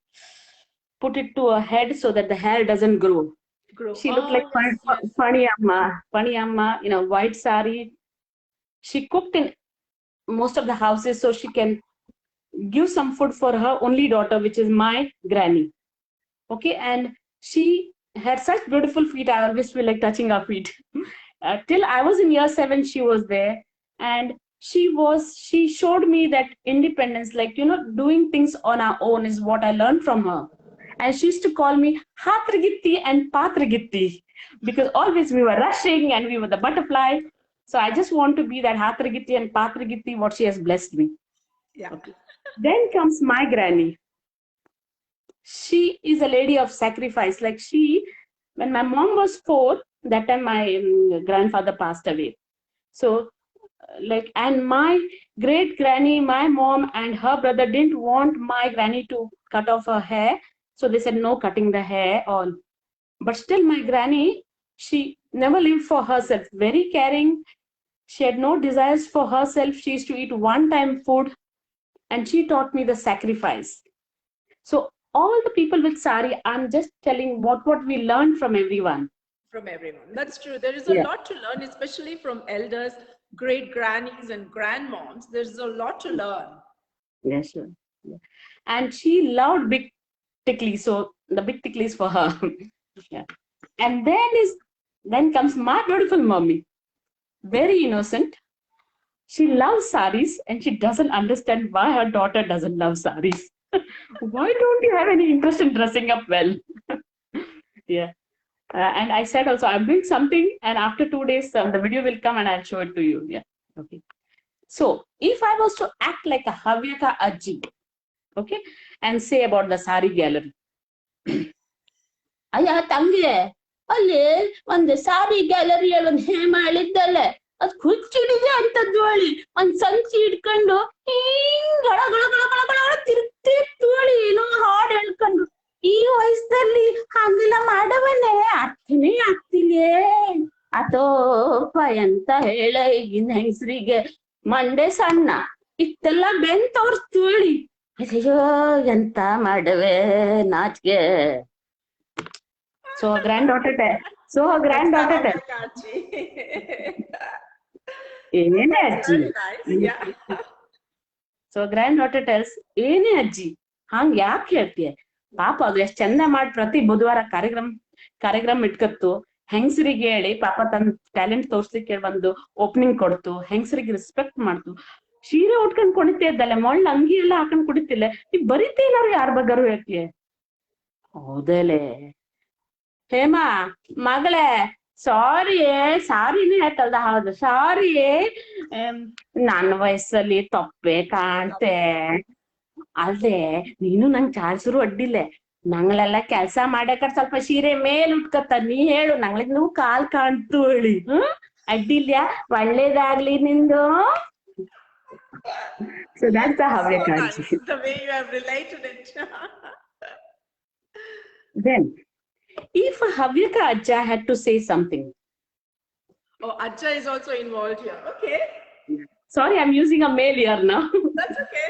put it to her head so that the hair doesn't grow. Grow. She looked like Oh, yes, yes. funny Amma in a white sari. She cooked in most of the houses so she can give some food for her only daughter, which is my granny. Okay, and she had such beautiful feet. I always feel like touching her feet. Till I was in year 7, she was there, and she showed me that independence, like doing things on our own is what I learned from her. And she used to call me Hatrigitti and Patrigitti because always we were rushing and we were the butterfly. So I just want to be that Hatrigitti and Patrigitti, what she has blessed me. Yeah. Okay. Then comes my granny. She is a lady of sacrifice. Like when my mom was 4, that time my grandfather passed away. So, and my great granny, my mom, and her brother didn't want my granny to cut off her hair. So they said, no cutting the hair, all. But still, my granny, she never lived for herself. Very caring. She had no desires for herself. She used to eat one time food, and she taught me the sacrifice. So all the people with sari, I'm just telling what we learned from everyone. From everyone. That's true. There is a lot to learn, especially from elders, great grannies and grandmoms. There's a lot to learn. Yes, sure. Yeah. And she loved big ticklies, so the big ticklies for her. Yeah. And then comes my beautiful mommy, very innocent. She loves saris and she doesn't understand why her daughter doesn't love saris. Why don't you have any interest in dressing up well? Yeah. And I said also, I'm doing something, and after 2 days, the video will come and I'll show it to you. Yeah. Okay. So if I was to act like a Havyaka Ajji, okay, and say about the sari gallery. ಅಯ್ಯ ತಂಗಿ ಅಲ್ಲಿ ಒಂದು ಸಾರಿ ಗ್ಯಾಲರಿಯಲ್ಲಿ ಒಂದು ಹೇಮ ಹೇಳಿದ್ದಲ್ಲೇ ಅದ್ ಹುಚ್ಚಿಡಿದೆ ಅಂತದ್ದು ಹೇಳಿ ಒಂದ್ ಸಂಚಿ ಇಟ್ಕೊಂಡು ಹಿಂಗ್ ಗಳ ಗಳ ಗಳ ಗಳ ಗಳ ತಿರುಗ್ತಿತ್ತು ಹೇಳಿ ಏನೋ ಹಾಡು ಹೇಳ್ಕೊಂಡು ಈ ವಯಸ್ಸಲ್ಲಿ ಹಾಗೆಲ್ಲ ಮಾಡವನ್ನೇ ಅರ್ಥನೇ ಆಗ್ತಿಲ್ಲೇ ಅಥೋಪ ಎಂತ ಹೇಳ ಈಗಿನ ಹೆಂಗಸ್ರಿಗೆ ಮಂಡೆ ಸಣ್ಣ ಇಷ್ಟೆಲ್ಲ ಬೆನ್ ತೋರ್ಸ್ತು ಹೇಳಿ ಅಯ್ಯೋ ಎಂತ ಮಾಡವೆ ನಾಚಿಕೆ. So her granddaughter ಏನೇ ಅಜ್ಜಿ. ಸೊ granddaughter tells ಏನೇ ಅಜ್ಜಿ ಹಂಗ ಯಾಕೆ ಹೇಳ್ತೀಯ ಪಾಪ ಅದು ಎಷ್ಟ್ ಚಂದ ಮಾಡಿ ಪ್ರತಿ ಬುಧವಾರ ಕಾರ್ಯಕ್ರಮ ಇಟ್ಕತ್ತು ಹೆಂಗಸರಿಗೆ ಹೇಳಿ ಪಾಪ ತನ್ನ ಟ್ಯಾಲೆಂಟ್ ತೋರ್ಸ್ಲಿಕ್ಕೆ ಒಂದು ಓಪನಿಂಗ್ ಕೊಡ್ತು ಹೆಂಗಸರಿಗೆ ರೆಸ್ಪೆಕ್ಟ್ ಮಾಡ್ತು ಸೀರೆ ಉಟ್ಕೊಂಡ್ ಕುಣಿತಾ ಇದ್ದಲ್ಲ ಮೊಳ್ಳ ಅಂಗಿ ಎಲ್ಲ ಹಾಕೊಂಡ್ ಕುಡಿತಿಲ್ಲ ನೀ ಬರೀತೇನಾರು ಯಾರ ಬಗ್ಗರು ಹೇಳ್ತೀಯ. ಹೌದಲೇ ಹೇಮಾ ಮಗಳೇ ಸಾರಿನೇ ಆಯ್ತಲ್ದ ಹೌದು ಸಾರಿ ನನ್ನ ವಯಸ್ಸಲ್ಲಿ ತಪ್ಪೆ ಕಾಣ್ತೆ ಅಲ್ದೆ ನೀನು ನಂಗ್ ಚಾರ್ಸರು ಅಡ್ಡಿಲ್ಲ ನಂಗಳೆಲ್ಲ ಕೆಲ್ಸ ಮಾಡಕರ್ ಸ್ವಲ್ಪ ಸೀರೆ ಮೇಲ್ ಉಟ್ಕತ್ತ ನೀ ಹೇಳು ನಂಗ್ಳಿಗ್ ನೀವು ಕಾಲ್ ಕಾಣ್ತು ಹೇಳಿ ಅಡ್ಡಿಲ್ಯಾ ಒಳ್ಳೇದಾಗ್ಲಿ ನಿಂದು. So that's the Havyaka Ajji. The way you have related it. Then if a Havyaka Ajja had to say something. Oh, Ajja is also involved here. Okay. Sorry, I'm using a male here now. That's okay.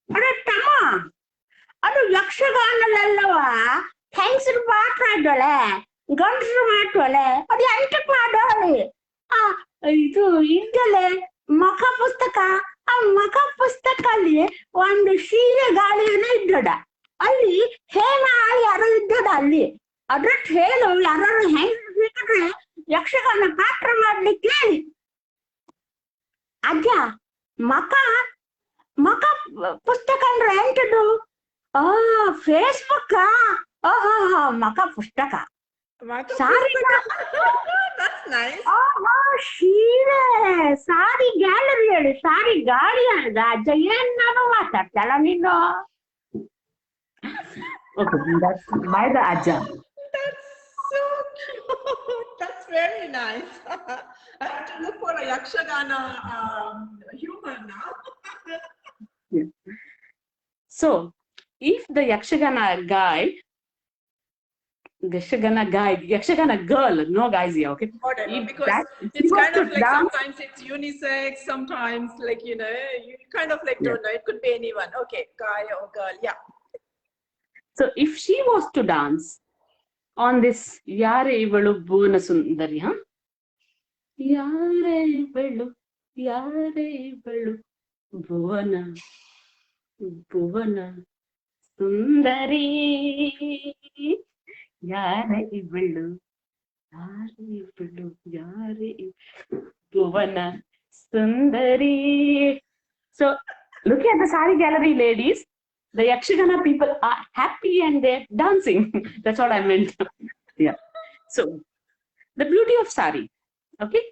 ಅರೆ ತಮ್ಮ ಅದು ಯಕ್ಷಗಾನದಲ್ಲವ ಹೆಂಗಸರು ಮಾತಾಡೋಳೆ ಗಂಡಸರು ಮಾತಾಡೋಳೆ ಅದು ಎಂಟಕ್ ಮಾಡೋಳಿ ಇದು ಇದ್ದಲೆ ಮಖ ಪುಸ್ತಕ ಆ ಮಖ ಪುಸ್ತಕ ಅಲ್ಲಿ ಒಂದು ಸೀರೆ ಗಾಳಿಯನ್ನ ಇದ್ದಡ ಅಲ್ಲಿ ಹೇಮ ಯಾರೋ ಇದ್ದದ ಅಲ್ಲಿ ಅದ್ರಟ್ ಹೇಳು ಯಾರು ಹೆಂಗ್ರೆ ಯಕ್ಷಗಾನ ಪಾತ್ರ ಮಾಡ್ಲಿಕ್ಕೆ ಹೇಳಿ ಅಜ್ಜ ಮಖ ಪುಸ್ತಕ ಅಂದ್ರೆ ಎಂಟದು ಫೇಸ್ಬುಕ್ ಮಖ ಪುಸ್ತಕ ಸಾರಿ That's nice. ಸೀರೆ ಸಾರಿ ಗ್ಯಾಲರಿ ಹೇಳಿ ಸಾರಿ ಗಾಡಿ ಅಲ್ದ ಅಜ್ಜ ಏನ್ ನಾನು ಮಾತಾಡ್ತಲ್ಲ ನೀನು. Okay, that's by the Ajja. That's so cute. That's very nice. I have to look for a Yakshagana humor now. Yeah. So, if the Yakshagana girl, no guys here, okay? Whatever, because it's kind of like sometimes it's unisex, sometimes like, you know, you kind of like don't know. It could be anyone. Okay, guy or girl, yeah. So if she was to dance on this Yare Ivalu Bhuvana Sundari, huh? Yare Ivalu Bhuvana Sundari Yare Ivalu Bhuvana Sundari. So look at the sari gallery, ladies. The Yakshagana people are happy and they're dancing. That's what I meant. Yeah. So, the beauty of sari. Okay.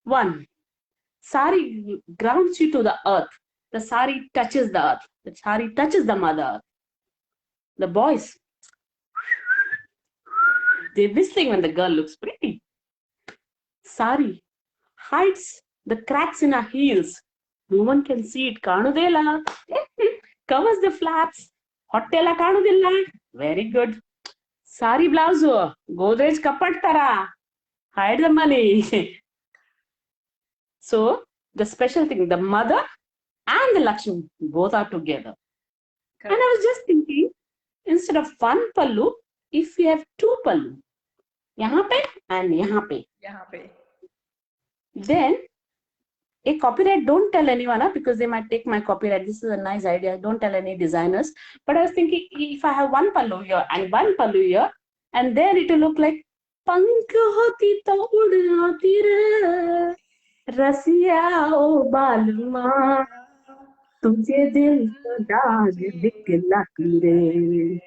One, sari grounds you to the earth. The sari touches the earth. The sari touches the mother earth. The boys, they're whistling when the girl looks pretty. Sari hides the cracks in her heels. No one can see it. Kanudela. Covers the flaps. Hottela kanudilla. Very good. Sari blouse. Godrej kapat tara. Hide the money. So, the special thing, the mother and the Lakshmi both are together. And I was just thinking, instead of one pallu, if we have two pallu, yahan pe and yahan pe, then a copyright, don't tell anyone because they might take my copyright. This is a nice idea. Don't tell any designers. But I was thinking, if I have one pallu here and one pallu here, and then it will look like पंख होती तो उड़ जाती रे रसिया ओ बालमा तुझे दिल को दाग दिखला रे.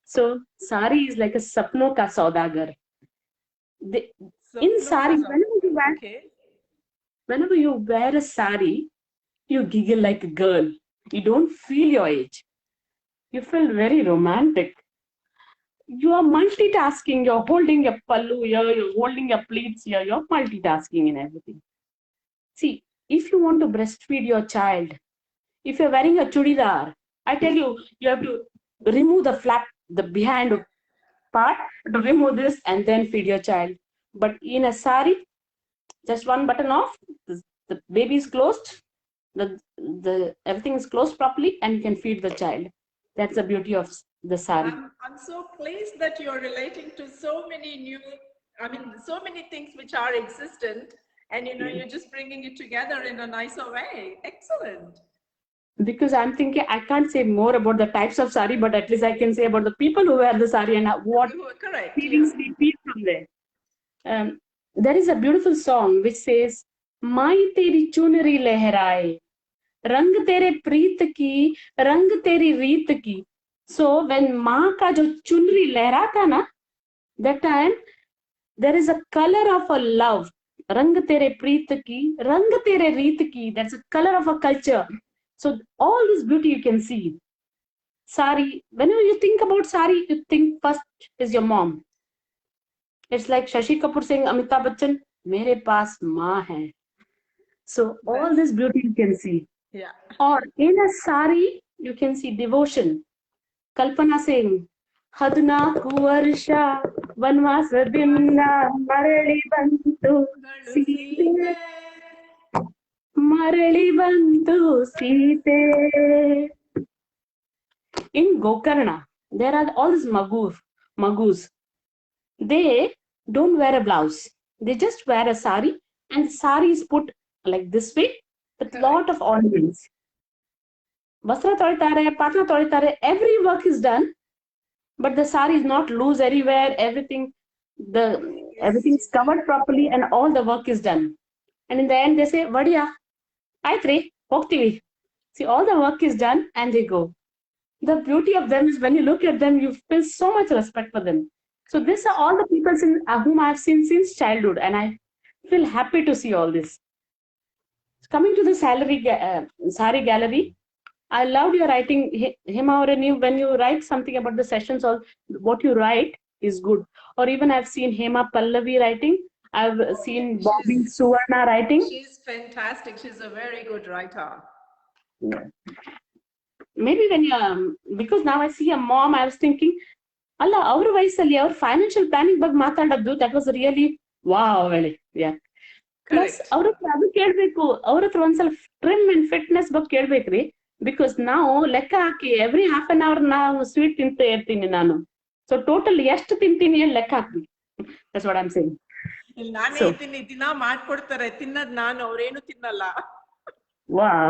So sari is like a sapno ka saudagar. In sari, whenever you wear a sari, you giggle like a girl. You don't feel your age. You feel very romantic. You are multitasking. You're holding your pallu here, you're holding your pleats here, you're multitasking in everything. See, if you want to breastfeed your child, if you're wearing a chudidar, I tell you, you have to remove the flap, the behind part, to remove this and then feed your child. But in a sari, just one button off, the baby is closed, the everything is closed properly, and you can feed the child. That's the beauty of the sari. I'm so pleased that you're relating to so many so many things which are existent, and you're just bringing it together in a nicer way. Excellent. Because I'm thinking, I can't say more about the types of sari, but at least I can say about the people who wear the sari and what feelings we feel from there. There is a beautiful song which says, "Mai teri chunari lehraye, rang tere preet ki, rang teri reet ki." So when maa ka jo chunri lehrata na, that time there is a color of a love. Rang tere preet ki, rang tere reet ki. That's a color of a culture. So all this beauty you can see. Sari, whenever you think about sari, you think first is your mom. It's like Shashi Kapoor saying, Amitabh Bachchan, mere paas maa hai. So all this beauty you can see. Yeah. Or in a sari, you can see devotion. Kalpana saying, Hadna kuvarsha vanvasa dinna marali bantu site. Marali bantu site. In Gokarna, there are all these magus. They don't wear a blouse. They just wear a sari, and the sari is put like this way with a lot of ornaments. Vastra tolitare, patna tolitare, every work is done, but the sari is not loose anywhere. Everything is covered properly, and all the work is done. And in the end, they say, "Vadiya, Aitri, Hoktivi." See, all the work is done, and they go. The beauty of them is when you look at them, you feel so much respect for them. So these are all the people whom I've seen since childhood, and I feel happy to see all this. Coming to the sari gallery, I loved your writing, Humour, when you write something about the sessions, or what you write is good. Or even I've seen Hema Pallavi writing. I've seen Bobby Suvarna writing. She's fantastic. She's a very good writer. Yeah. Maybe when because now I see a mom, I was thinking, Allah, our vayasali, our financial planning bag matadaddu, that was really wow, really, yeah. Plus, our adu kelbeku, our onesal trim and fitness bag kelbekri, because now lekka haki every half an hour now sweet tinte irtini nanu. So total ಎಷ್ಟು ತಿಂತೀನಿ ಅಂತ ಲೆಕ್ಕ ಹಾಕ್ರಿ. That's what I'm saying. ನಾನೇ ದಿನ ಮಾಡ್ಕೊಡ್ತಾರೆ, ತಿನ್ನದ್ ನಾನು, ಅವ್ರೇನು ತಿನ್ನಲ್ಲ. Wow.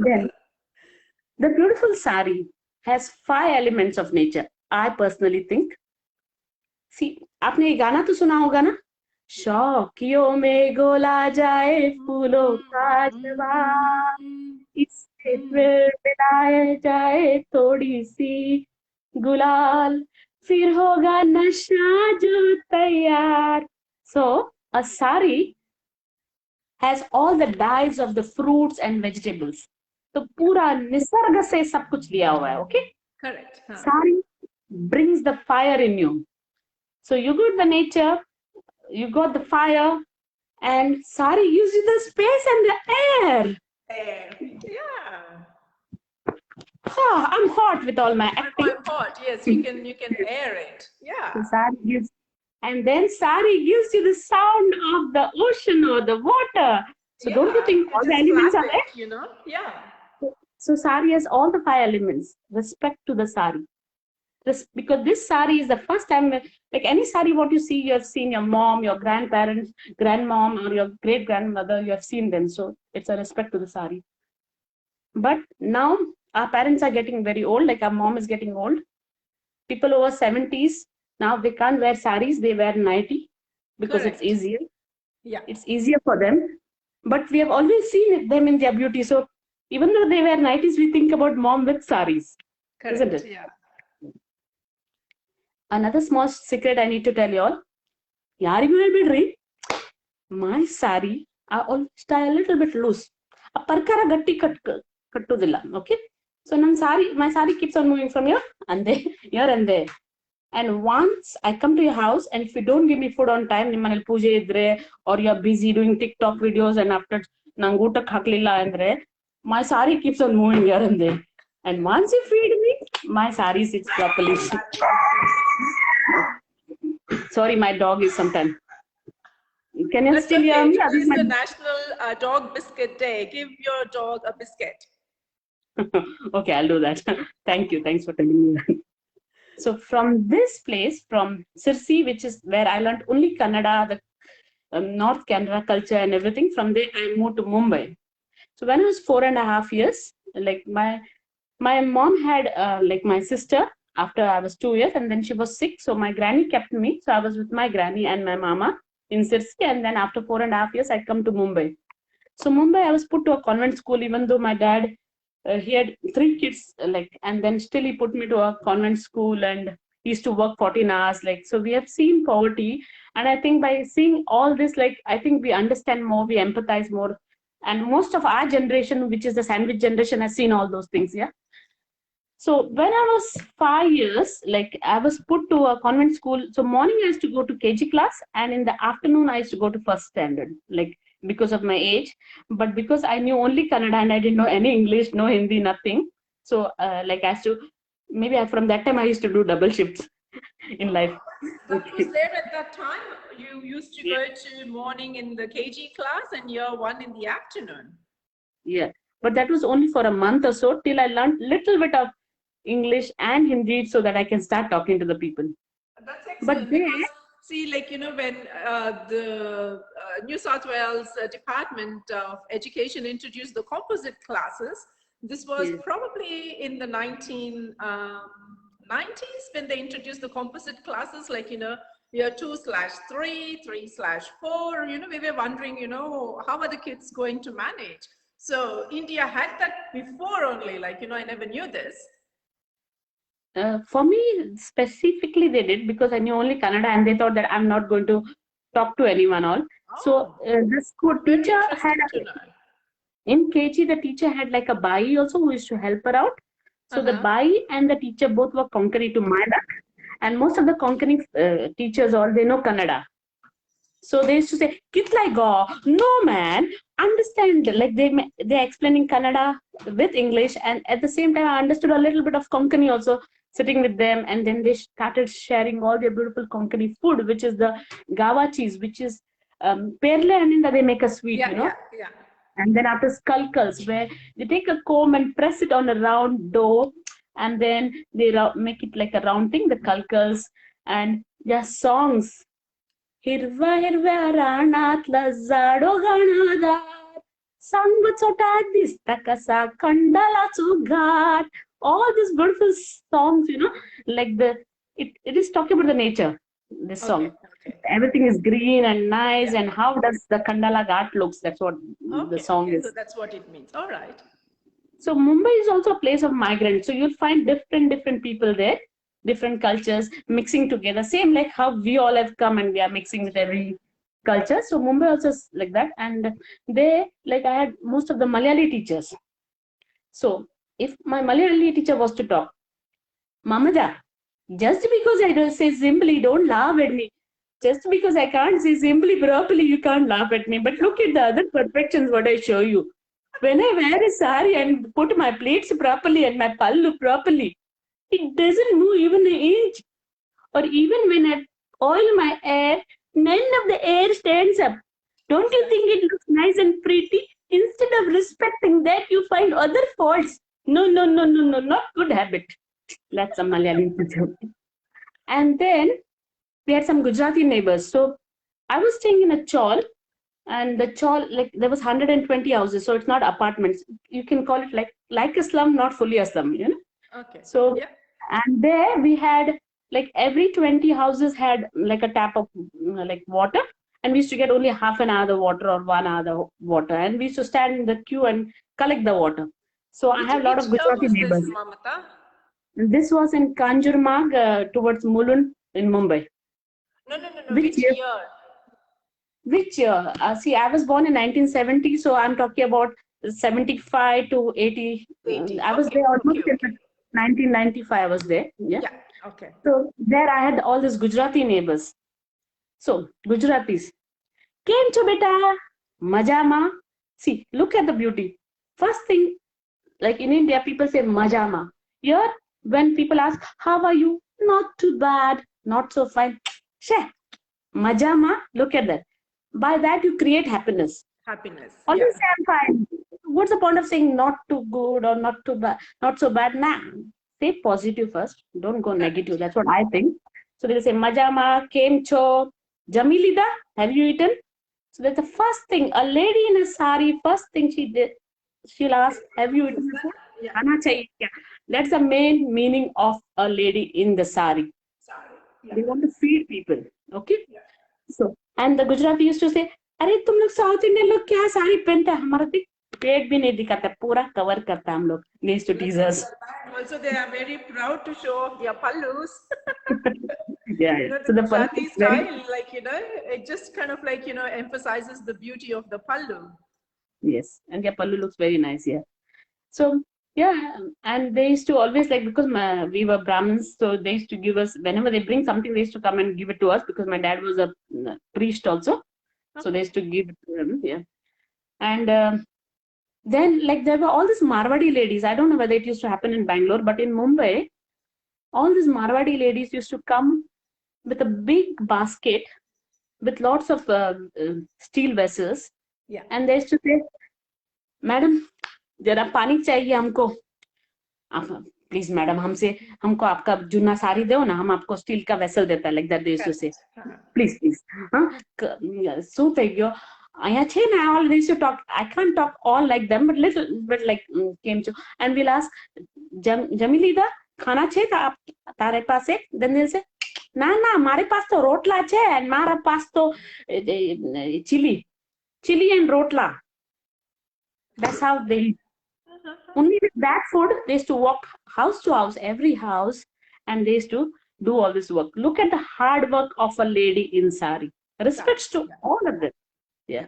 Then the beautiful sari has 5 elements of nature. I personally think. See, आपने ये गाना तो सुना होगा ना? शौकियों में गोला जाए फूलों का जवाब, इससे फिर मिलाए जाए थोड़ी सी गुलाल, फिर होगा नशा जो तैयार. So, a sari has all the dyes of the fruits and vegetables. तो पूरा निसर्ग से सब कुछ लिया हुआ है, okay? Correct. Sari brings the fire in you. So you got the nature, you got the fire, and sari gives you the space and the air. Yeah. Oh, I'm hot with all my acting. I'm hot. Yes, you can air it. Yeah. So sari gives, and then sari gives you the sound of the ocean or the water. So don't you think all it the is elements are classic, there? Yeah. So sari has all the 5 elements. Respect to the sari. Because this sari is the first time, like any sari, what you see, you have seen your mom, your grandparents, grandmom, or your great grandmother, you have seen them. So it's a respect to the sari. But now our parents are getting very old, like our mom is getting old. People over 70s, now they can't wear saris, they wear nighty because Correct. it's easier. Yeah. It's easier for them. But we have always seen them in their beauty. So even though they wear nighties, we think about mom with saris. Correct. Isn't it? Yeah. Another small secret I need to tell you all. Yarigu bidri, my sari, I always tie a little bit loose. A parkara gatti kattudilla. Okay? So my sari keeps on moving from here and there, here and there. And once I come to your house, and if you don't give me food on time, nimmanel pooje idre, or you're busy doing TikTok videos, and after nanguta haklilla andre, my sari keeps on moving here and there. And once you feed me, my sari sits properly. Sorry, my dog is sometimes. Can you That's still hear okay. me? Today is the National Dog Biscuit Day. Give your dog a biscuit. Okay, I'll do that. Thank you. Thanks for telling me that. So from this place, from Sirsi, which is where I learned only Kannada, the North Canada culture and everything, from there I moved to Mumbai. So when I was 4.5 years, like my mom had like my sister after I was 2 years, and then she was sick. So my granny kept me. So I was with my granny and my mama in Sirsi, and then after 4.5 years, I come to Mumbai. So Mumbai, I was put to a convent school, even though my dad he had 3 kids, like, and then still he put me to a convent school, and he used to work 14 hours. Like, so we have seen poverty, and I think by seeing all this, like, I think we understand more, we empathize more, and most of our generation, which is the sandwich generation, has seen all those things. Yeah. So when I was 5 years, like I was put to a convent school. So morning I used to go to KG class, and in the afternoon I used to go to first standard, like because of my age. But because I knew only Kannada and I didn't know any English, no Hindi, nothing. So like I used to, maybe from that time I used to do double shifts in life. That was there at that time. You used to go to morning in the KG class and year one in the afternoon. Yeah, but that was only for a month or so till I learned little bit of English and Hindi so that I can start talking to the people. That's excellent. But they, Because see, like, when the New South Wales Department of Education introduced the composite classes, this was probably in the 1990s when they introduced the composite classes, like, year 2/3, 3/4, we were wondering, how are the kids going to manage? So India had that before only, like, I never knew this. For me, specifically, they did because I knew only Kannada, and they thought that I'm not going to talk to anyone all. So the school teacher had, in KG, the teacher had like a bai also who used to help her out. So the bai and the teacher both were Konkani to my luck. And most of the Konkani teachers, all they know Kannada. So they used to say, Kitlai go, no man, understand, like they're explaining Kannada with English, and at the same time I understood a little bit of Konkani also, sitting with them, and then they started sharing all their beautiful Konkani food, which is the gawa cheese, which is perle and they make a sweet, Yeah. And then after skulkals, where they take a comb and press it on a round dough, and then they make it like a round thing, the kalkals, and their songs. हिरवा हिरव्या रानातला जाडो घाणदार सांग छोटा दिसता कसा खंडालाचो घाट. All these beautiful songs, like it is talking about the nature, this song. Okay. Everything is green and nice, and how does the Kandala Ghat looks, that's what the song is. So that's what it means. All right. So Mumbai is also a place of migrants, so you'll find different people there, different cultures mixing together, same like how we all have come and we are mixing with every culture. So Mumbai also is like that, and they, like, I had most of the Malayali teachers. So if my Malayali teacher was to talk, Mamata, just because I don't say simply, don't laugh at me. Just because I can't say simply properly, you can't laugh at me. But look at the other perfections what I show you. When I wear a sari and put my pleats properly and my pallu properly, it doesn't move even an inch. Or even when I oil my hair, none of the hair stands up. Don't you think it looks nice and pretty? Instead of respecting that, you find other faults. No, no, no, no, no, not good habit. That's a Malayali joke. And then we had some Gujarati neighbors. So I was staying in a chawl, and the chawl, like there was 120 houses, so it's not apartments. You can call it like a slum, not fully a slum, you know. Okay. So and there we had like every 20 houses had like a tap of like water, and we used to get only half an hour the water or 1 hour the water, and we used to stand in the queue and collect the water. So I have a lot of Gujarati neighbors. This, Mamata? This was in Kanjurmarg towards Mulund in Mumbai. No. Which year? Which year? See, I was born in 1970, so I'm talking about 75 to 80. I was there almost in 1995. I was there. Yeah. Okay. So there I had all these Gujarati neighbors. So Gujaratis. Came to beta, Majama. See, look at the beauty. First thing, like in India, people say Majama. Here, when people ask, how are you? Not too bad, not so fine. Sheh, Majama, look at that. By that, you create happiness. Always say, I'm fine. What's the point of saying not too good or not too bad, not so bad? Nah, say positive first. Don't go negative. That's what I think. So they'll say, Majama, came cho, Jamilida, have you eaten? So that's the first thing. A lady in a sari, first thing she did, she'll ask, have you eaten food? Yeah. That's the main meaning of a lady in the sari. They want to feed people. Okay? So, and the Gujarati used to say, अरे तुम लोग south Indian लोग क्या साड़ी पहनते हैं हमारा पेट भी नहीं दिखाता पूरा कवर करता हम लोग they used to tease us. Also they are very proud to show off their pallus. Yeah. You know, So the Gujarati style, like, you know, it just kind of like, you know, emphasizes the beauty of the pallu. Yes, and their pallu looks very nice. Yeah. So yeah, and they used to always like, because we were Brahmins, so they used to give us, whenever they bring something, they used to come and give it to us, because my dad was a priest also. So they used to give it to them, yeah. And then like there were all these Marwadi ladies. I don't know whether it used to happen in Bangalore, but in Mumbai, all these Marwadi ladies used to come with a big basket with lots of steel vessels. Yeah. And they used to say, Madam, जरा पानी चाहिए हमको. Please, madam, हमको आपका जूना साड़ी दो ना, हम आपको स्टील का वेसल देता है. Like that they used to say. Please. So thank you. All they used to talk. I can't talk all like them, but little bit like came to. And we'll ask, Jamilida, खाना चाहिए था आप तारे पास है? Then they'll say, ना हमारे पास तो रोटला है, and हमारे पास तो chili and rotla. That's how they. Only with that food, they used to walk house to house, every house, and they used to do all this work. Look at the hard work of a lady in sari. Respects to all of them. Yeah.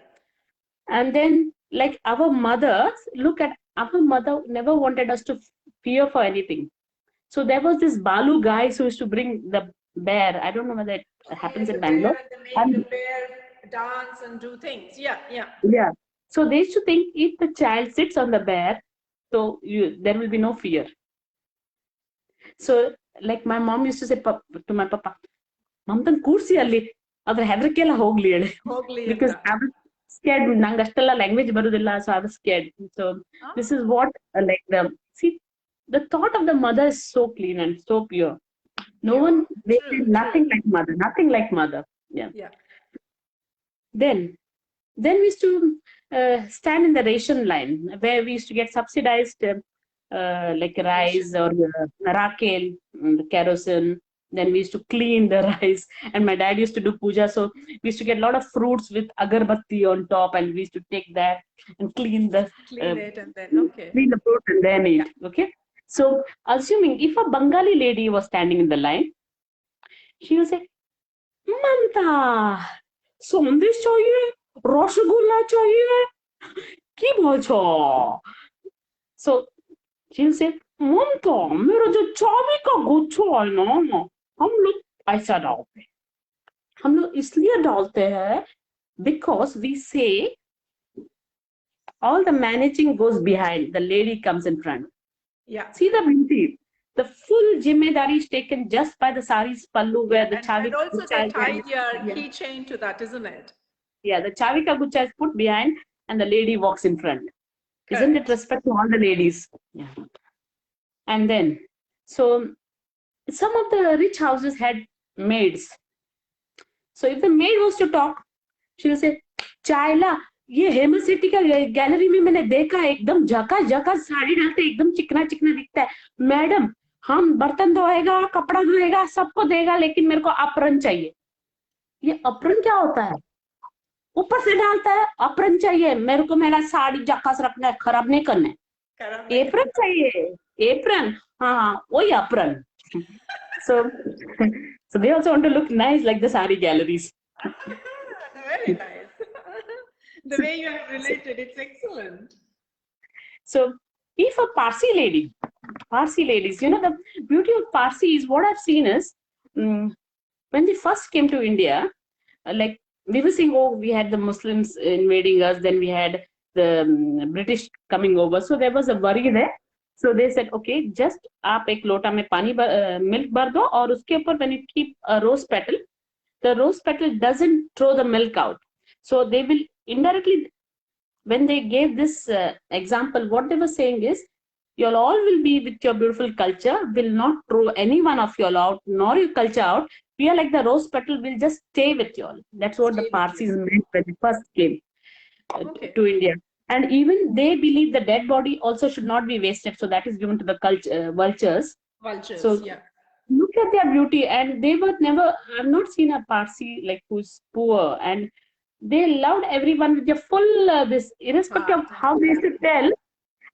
And then, like our mothers, look at our mother never wanted us to fear for anything. So there was this Balu guy who used to bring the bear. I don't know whether it happens in Bangalore. And the bear dance and do things. Yeah. So they used to think if the child sits on the bear, so there will be no fear. So like my mom used to say to my papa, Mamta kursi alli, adre hedrakeela hogli. Because I was scared. Nangastella language barudilla, so I was scared. So this is what the thought of the mother is so clean and so pure. No one, they say nothing like mother. Yeah. Then we used to stand in the ration line where we used to get subsidized like rice or rakel, kerosene. Then we used to clean the rice, and my dad used to do puja. So we used to get a lot of fruits with agarbatti on top, and we used to take that and clean it and then clean the fruit and then eat. Okay. So assuming if a Bengali lady was standing in the line, she will say, Mamta, संदेश चाहिए, रसगुल्ला चाहिए, की बोलो? So she'll say, Mamta, मेरा जो चाबी का गुच्छा है ना, हम लोग ऐसा डालते हैं. हम लोग इसलिए डालते हैं because we say all the managing goes behind, the lady comes in front. Yeah. See the beauty. The full jimmedari is taken just by the sari's pallu, where the chavi. And also they tied your keychain to that, isn't it? Yeah, the chavi ka gucha is put behind and the lady walks in front. Isn't it respect to all the ladies? Yeah. And then, so some of the rich houses had maids. So if the maid was to talk, she will say, चायला ये Hema city का gallery में मैंने देखा एकदम झका साड़ी डालते एकदम चिकना चिकना दिखता है मैडम हम बर्तन धोएगा कपड़ा धोएगा सबको देगा लेकिन मेरे को अप्रन चाहिए ये अप्रन क्या होता है ऊपर से डालता है अप्रन चाहिए मेरे को मेरा साड़ी झक्कास रखना है खराब नहीं करना है एप्रन चाहिए एप्रन हाँ वही apron so so they also want to look nice like the sari galleries. Very nice. The way you have related, it's excellent. So if a Parsi ladies, you know, the beauty of Parsi is what I've seen is when they first came to India, like we were saying, oh, we had the Muslims invading us, then we had the British coming over. So there was a worry there. So they said, okay, just आप एक लोटा में पानी milk भर दो और उसके ऊपर when you keep a rose petal, the rose petal doesn't throw the milk out. So they will indirectly, when they gave this example, what they were saying is, you all will be with your beautiful culture, will not throw any one of you all out, nor your culture out. We are like the rose petal, will just stay with you all. That's what the Parsis meant when they first came to India. And even they believe the dead body also should not be wasted. So that is given to the vultures. So yeah. Look at their beauty. And they were never, I've not seen a Parsi like who's poor. And they loved everyone with their full, this, irrespective of how they used to tell.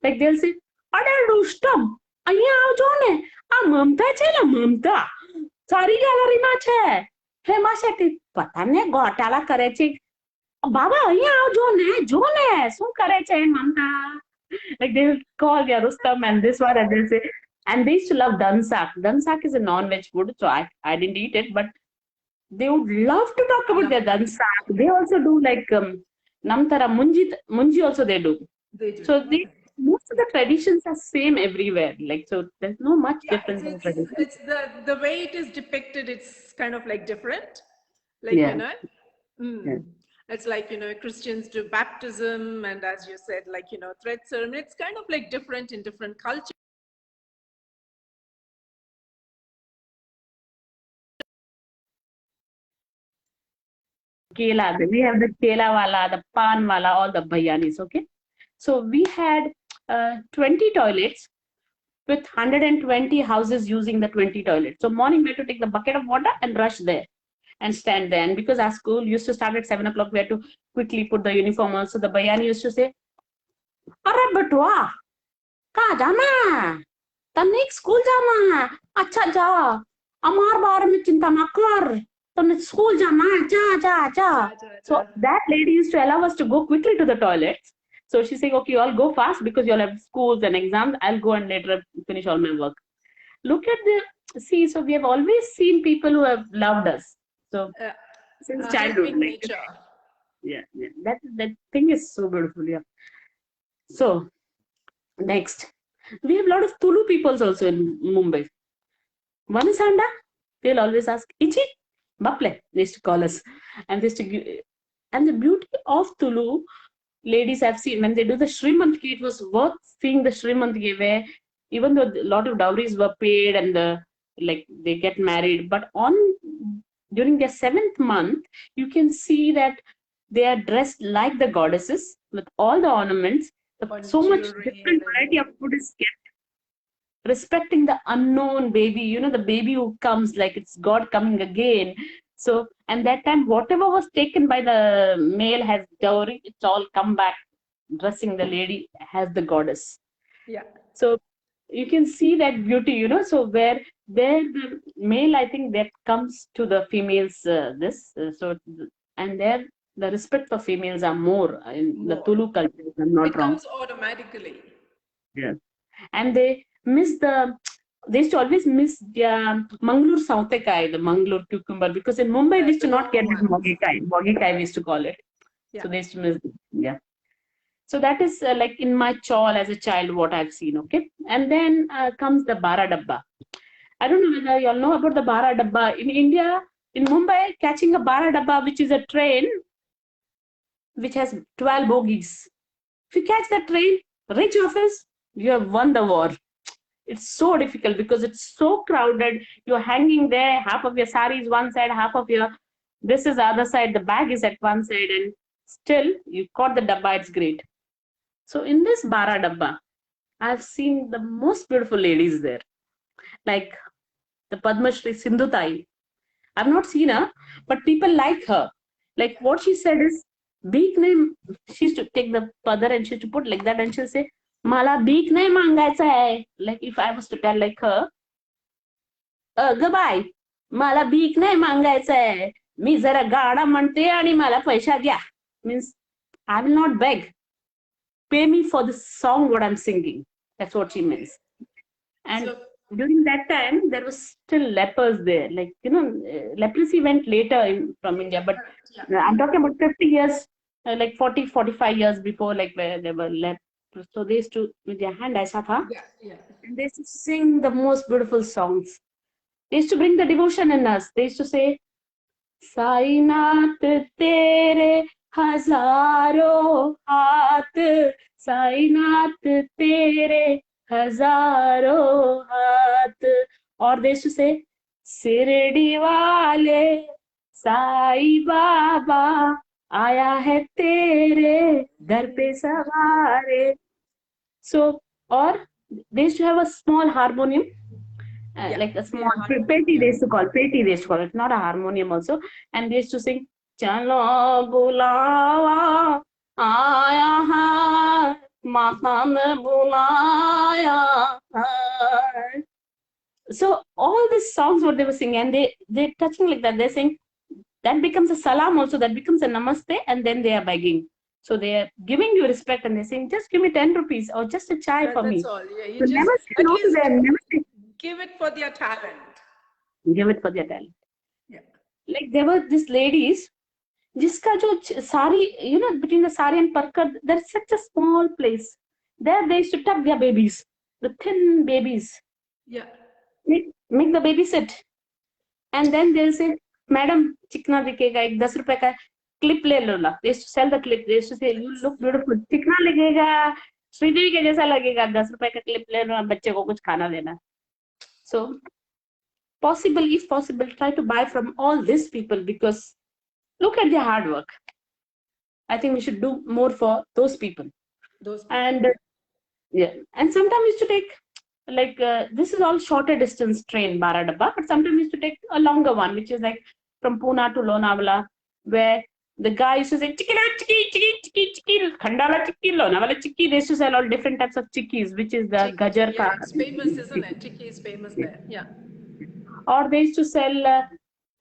Like they'll say, Ada Rustam, Aya Jone, a Mamta Chela Mamta. Sari gallery ma che. Hey Mashati, Patane Gotala Karachi. Baba, yeah, Jone, so correct, Mamta. Like they'll call their Rustam and this one, and they'll say, and they used to love dansak. Dansak is a non-veg food, so I didn't eat it, but they would love to talk about their dansak. They also do like namtara munji also they do. So most of the traditions are same everywhere. Like so, there's no much difference in tradition. It's the way it is depicted. It's kind of like different. Like you know. Yeah. It's like, you know, Christians do baptism and as you said, like, you know, thread ceremony. It's kind of like different in different cultures. Kela, we have the kela wala, the pan wala, all the Bayanis, okay? So we had 20 toilets with 120 houses using the 20 toilets. So morning we had to take the bucket of water and rush there and stand there. And because our school used to start at 7 o'clock, we had to quickly put the uniform on. So the Bayani used to say, Arre Batua, ka jana? Tannik school jana? Acha ja. Amar baar mein chinta na kar. Tannik school jana? Ja. So that lady used to allow us to go quickly to the toilets. So she's saying, okay, you all go fast because you all have schools and exams. I'll go and later finish all my work. Look at see, so we have always seen people who have loved us. So since childhood, like, yeah, that thing is so beautiful. Yeah. So next, we have a lot of Tulu peoples also in Mumbai. One is Handa. They'll always ask Ichi, Baple. They used to call us, and they used to give, and the beauty of Tulu ladies I've seen when they do the Shrimantki, it was worth seeing the Shrimantki where even though a lot of dowries were paid and like they get married, but during their 7th month, you can see that they are dressed like the goddesses with all the ornaments. So much different variety of food is kept, respecting the unknown baby, you know, the baby who comes like it's God coming again. So, and that time, whatever was taken by the male has dowry, it's all come back, dressing the lady as the goddess. Yeah. So, you can see that beauty, you know, so where the male, I think that comes to the females, and there the respect for females are more in the Tulu culture, if I'm not wrong. It comes automatically. Yeah. And they used to always miss the Mangalore Saute-kai, the Mangalore cucumber, because in Mumbai they used to not get this Mogi kai we used to call it. Yeah. So they used to miss it. Yeah. So that is like in my chawl as a child, what I've seen, okay? And then comes the Bara Dabba. I don't know whether you all know about the Bara Dabba. In India, in Mumbai, catching a Bara Dabba, which is a train, which has 12 bogies. If you catch that train, rich office, you have won the war. It's so difficult because it's so crowded. You're hanging there, half of your sari is one side, half of your this is the other side, the bag is at one side, and still you caught the dabba. It's great. So in this bara dabba, I've seen the most beautiful ladies there, like the Padma Shri Sindhu Tai. I've not seen her, but people like her. Like what she said is, beak name. She used to take the padar and she used to put like that, and she'll say, "Mala beak nahi mangaयचा hai." Like if I was to tell like her, "Goodbye, मला beak नाही मागायचं आहे. मी जरा गाणं म्हणते आणि मला पैसा द्या." Means I will not beg. Pay me for the song what I'm singing. That's what she means. And so, during that time, there was still lepers there. Like, leprosy went later from India. But I'm talking about 50 years, like 40, 45 years before, like where there were lepers. So they used to, with their hand, aisa tha. And they used to sing the most beautiful songs. They used to bring the devotion in us. They used to say, Sainath tere हजारों हाथ साईनाथ तेरे हजारों हाथ. और they used to say Shirdi वाले साई बाबा आया है तेरे दर पे सवारे. So, or they used to have a small harmonium, like a small peti, they used to call peti, they used to call it, not a harmonium also, and they used to sing चलो बुलावा आया है माता ने बुलाया है. So all these songs what they were singing, and they touching like that, they're saying that becomes a salam also, that becomes a namaste, and then they are begging. So they are giving you respect, and they're saying, just give me 10 rupees or just a chai for me. That's all. Yeah, you so just never say no to them. Never say, give it for their talent. Give it for their talent. Yeah. Like there were these ladies, जिसका जो सारी, between the sari and parkar, there's such a small place. There they used to tuck their babies, the thin babies. Yeah. Make the baby sit. And then they'll say, Madam, चिकना दिखेगा, एक 10 रुपए का clip ले लो ना. They used to sell the clip. They used to say, you look beautiful. चिकना लगेगा, श्रीदेवी के जैसा लगेगा, 10 रुपए का clip ले लो ना, बच्चे को कुछ खाना देना. So, if possible, try to buy from all these people, because look at their hard work. I think we should do more for those people. And and sometimes we used to take, like, this is all shorter distance train, Baradabba, but sometimes we used to take a longer one, which is like from Pune to Lonavala, where the guy used to say, chiki, khandala chiki, Lonavala chiki. They used to sell all different types of chikkis, which is the gajar ka. It's famous, isn't it? Chiki is famous there. Yeah. Or they used to sell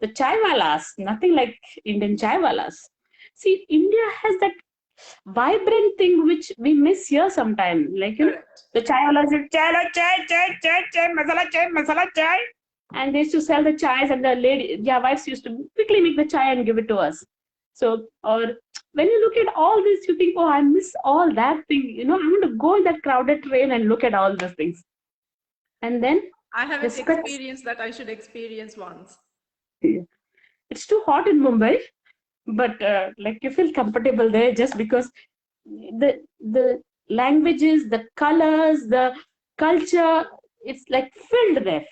the chaiwalas, nothing like Indian chaiwalas. See, India has that vibrant thing which we miss here sometimes. Like, the chaiwalas say, masala chai. And they used to sell the chais, and their wives used to quickly make the chai and give it to us. So, or when you look at all this, you think, oh, I miss all that thing. I want to go in that crowded train and look at all those things. And then I haven't experienced that. I should experience once. It's too hot in Mumbai, but like you feel comfortable there just because the languages, the colors, the culture, it's like filled there.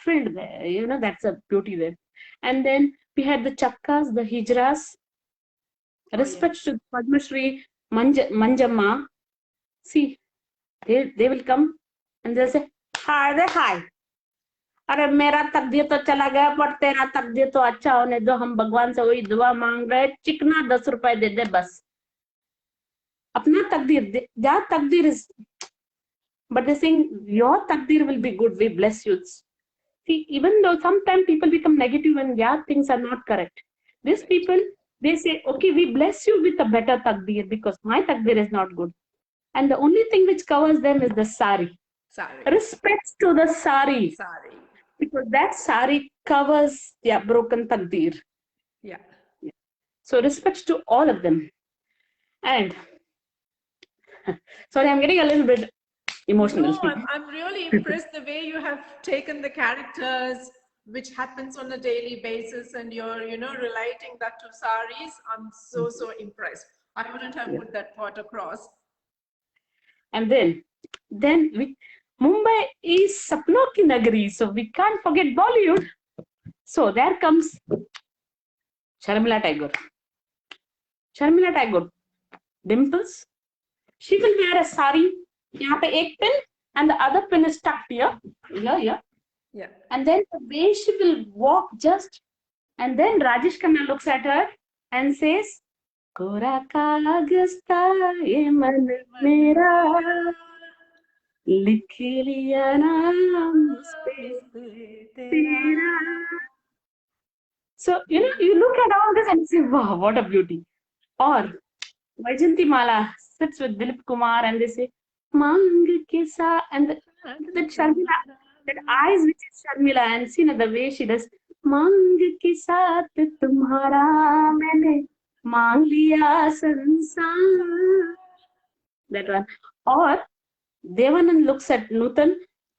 That's a beauty there. And then we had the chakkas, the hijras. Respect to Padma Shri Manjamma. See, they will come and they'll say, hi. अरे मेरा तकदीर तो चला गया, पर तेरा तकदीर तो अच्छा होने दो. हम भगवान से वही दुआ मांग रहे, चिकना 10 रुपए दे दे बस. अपना तकदीर, their तकदीर is, but they saying your तकदीर will be good, we bless you. See, even though sometimes people become negative when their things are not correct, these people, they say, okay, we bless you with a better taqdeer because my taqdeer is not good. And the only thing which covers them is the sari. Respects to the sari. Because that sari covers their broken taqdeer. Yeah. So respects to all of them. And sorry, I'm getting a little bit emotional. No, I'm really impressed the way you have taken the characters, which happens on a daily basis, and you're, relating that to saris. I'm so impressed. I wouldn't have put that thought across. And then Mumbai is Sapno ki Nagari, so we can't forget Bollywood. So there comes Sharmila Tagore. Sharmila Tagore, dimples. She will wear a sari. यहाँ पे एक pin and the other pin is stuck here. Yeah. And then the way she will walk just, and then Rajesh Khanna looks at her and says, "Kora kagaz tha ye man mera, likh liya naam usse tera." So you look at all this and say, "Wow, what a beauty!" Or Vaijanti Mala sits with Dilip Kumar and they say, "Mang ke sa," and that Sharmila, that eyes which is Sharmila, and see the way she does, "Mang ke saath tumhara maine mang liya sansar." That one. Or Devanand looks at Nutan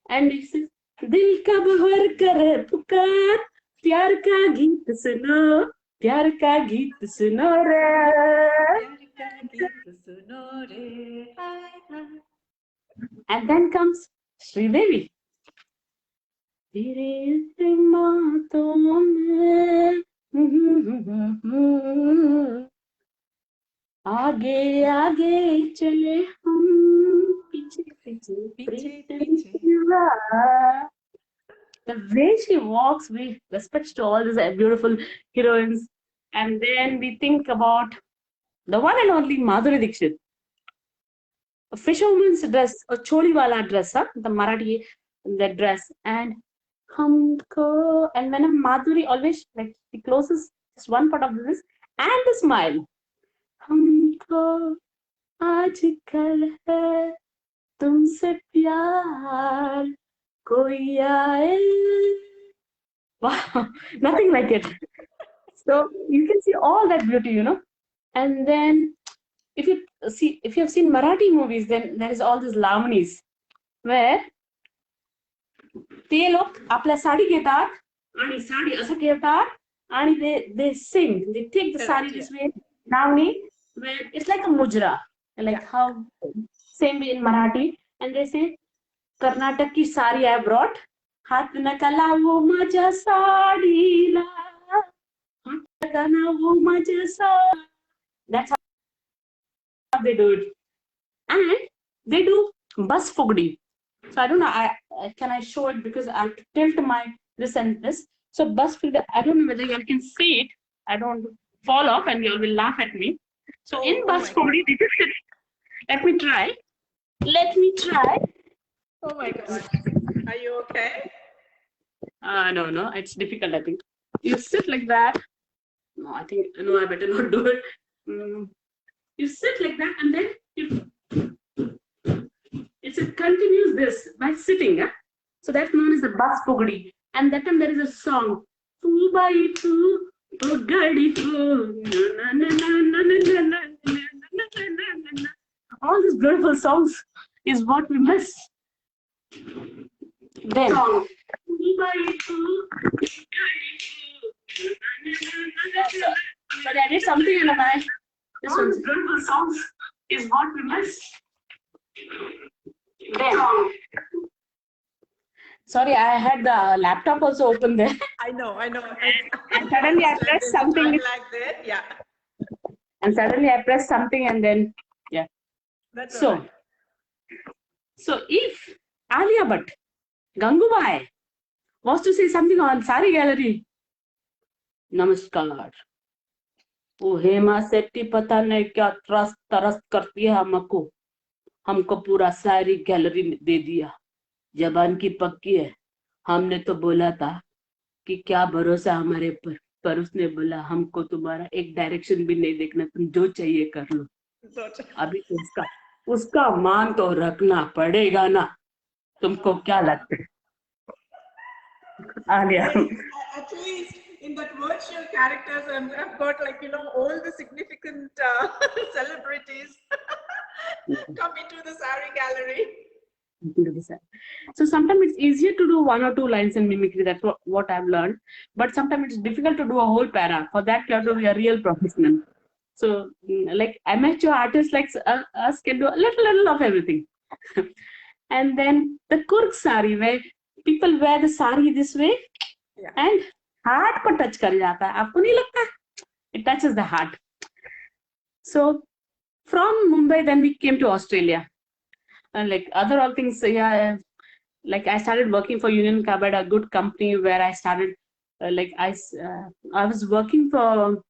and he says, "Dil ka bhar kar pukar, प्यार का गीत सुनो, प्यार का गीत सुनो रे." And then comes Sridevi. आगे आगे चले हम, पीछे पीछे the way she walks, we respect to all these beautiful heroines. And then we think about the one and only Madhuri Dixit. A fisherwoman's dress, a choliwala dress, the Marathi the dress. And humko, and when Madhuri always like she closes just one part of this and the smile. Humko aajkal hai tumse pyar. Wow, nothing like it. So you can see all that beauty, And then if you have seen Marathi movies, then there is all these lavanies where ते लोक आपल्या साडी घेतात आणि साडी असं घेतात आणि they sing, they take the sari this way, lavani, where it's like a mujra, like how same way in Marathi, and they say, "Karnataka ki sari I brought, हात नका लावू माझ्या साडीला, हात नका लावू माझ्या साडीला." That's how they do it. And they do bus fogdi. So I don't know, can I show it, because I have to tilt my this and this. So bus fogdi, I don't know whether you all can see it. I don't fall off and you all will laugh at me. So in bus fogdi, let me try. Oh my God. Are you okay? No, it's difficult, I think. You sit like that. No, I better not do it. You sit like that and then it's a continuous this by sitting. So that's known as the bus pogadi. And that time there is a song. "Two by two, pogadi two." All these beautiful songs is what we miss. Then but I did something in my this one's beautiful songs is what we miss. Then sorry, I had the laptop also open there. I know. And suddenly I pressed something like that. Yeah. And suddenly I pressed something and then That's so right. So if Alia Bhatt, Gangubai, was to say something on Sari Gallery, "Namaskar. वो हेमा सेट्टी पता नहीं क्या तरस करती है हमको पूरा सारी गैलरी दे दिया, जबान की पक्की है, हमने तो बोला था कि क्या भरोसा हमारे पर उसने बोला हमको तुम्हारा एक डायरेक्शन भी नहीं देखना, तुम जो चाहिए कर लो." अभी तो उसका मान तो रखना पड़ेगा ना, तुमको क्या लगता है? At least in that virtual characters, I've got all the significant celebrities come into the sari gallery. So sometimes it's easier to do one or two lines in mimicry. That's what I've learned. But sometimes it's difficult to do a whole para. For that, you have to be a real professional. So like amateur artists like us can do a little of everything. And then the kurk sari, where people wear the sari this way and heart ko touch kar jata hai. Aapko nahi lagta? It touches the heart. So from Mumbai, then we came to Australia. And like other all things, like I started working for Union Carbide, a good company where I started, I was working for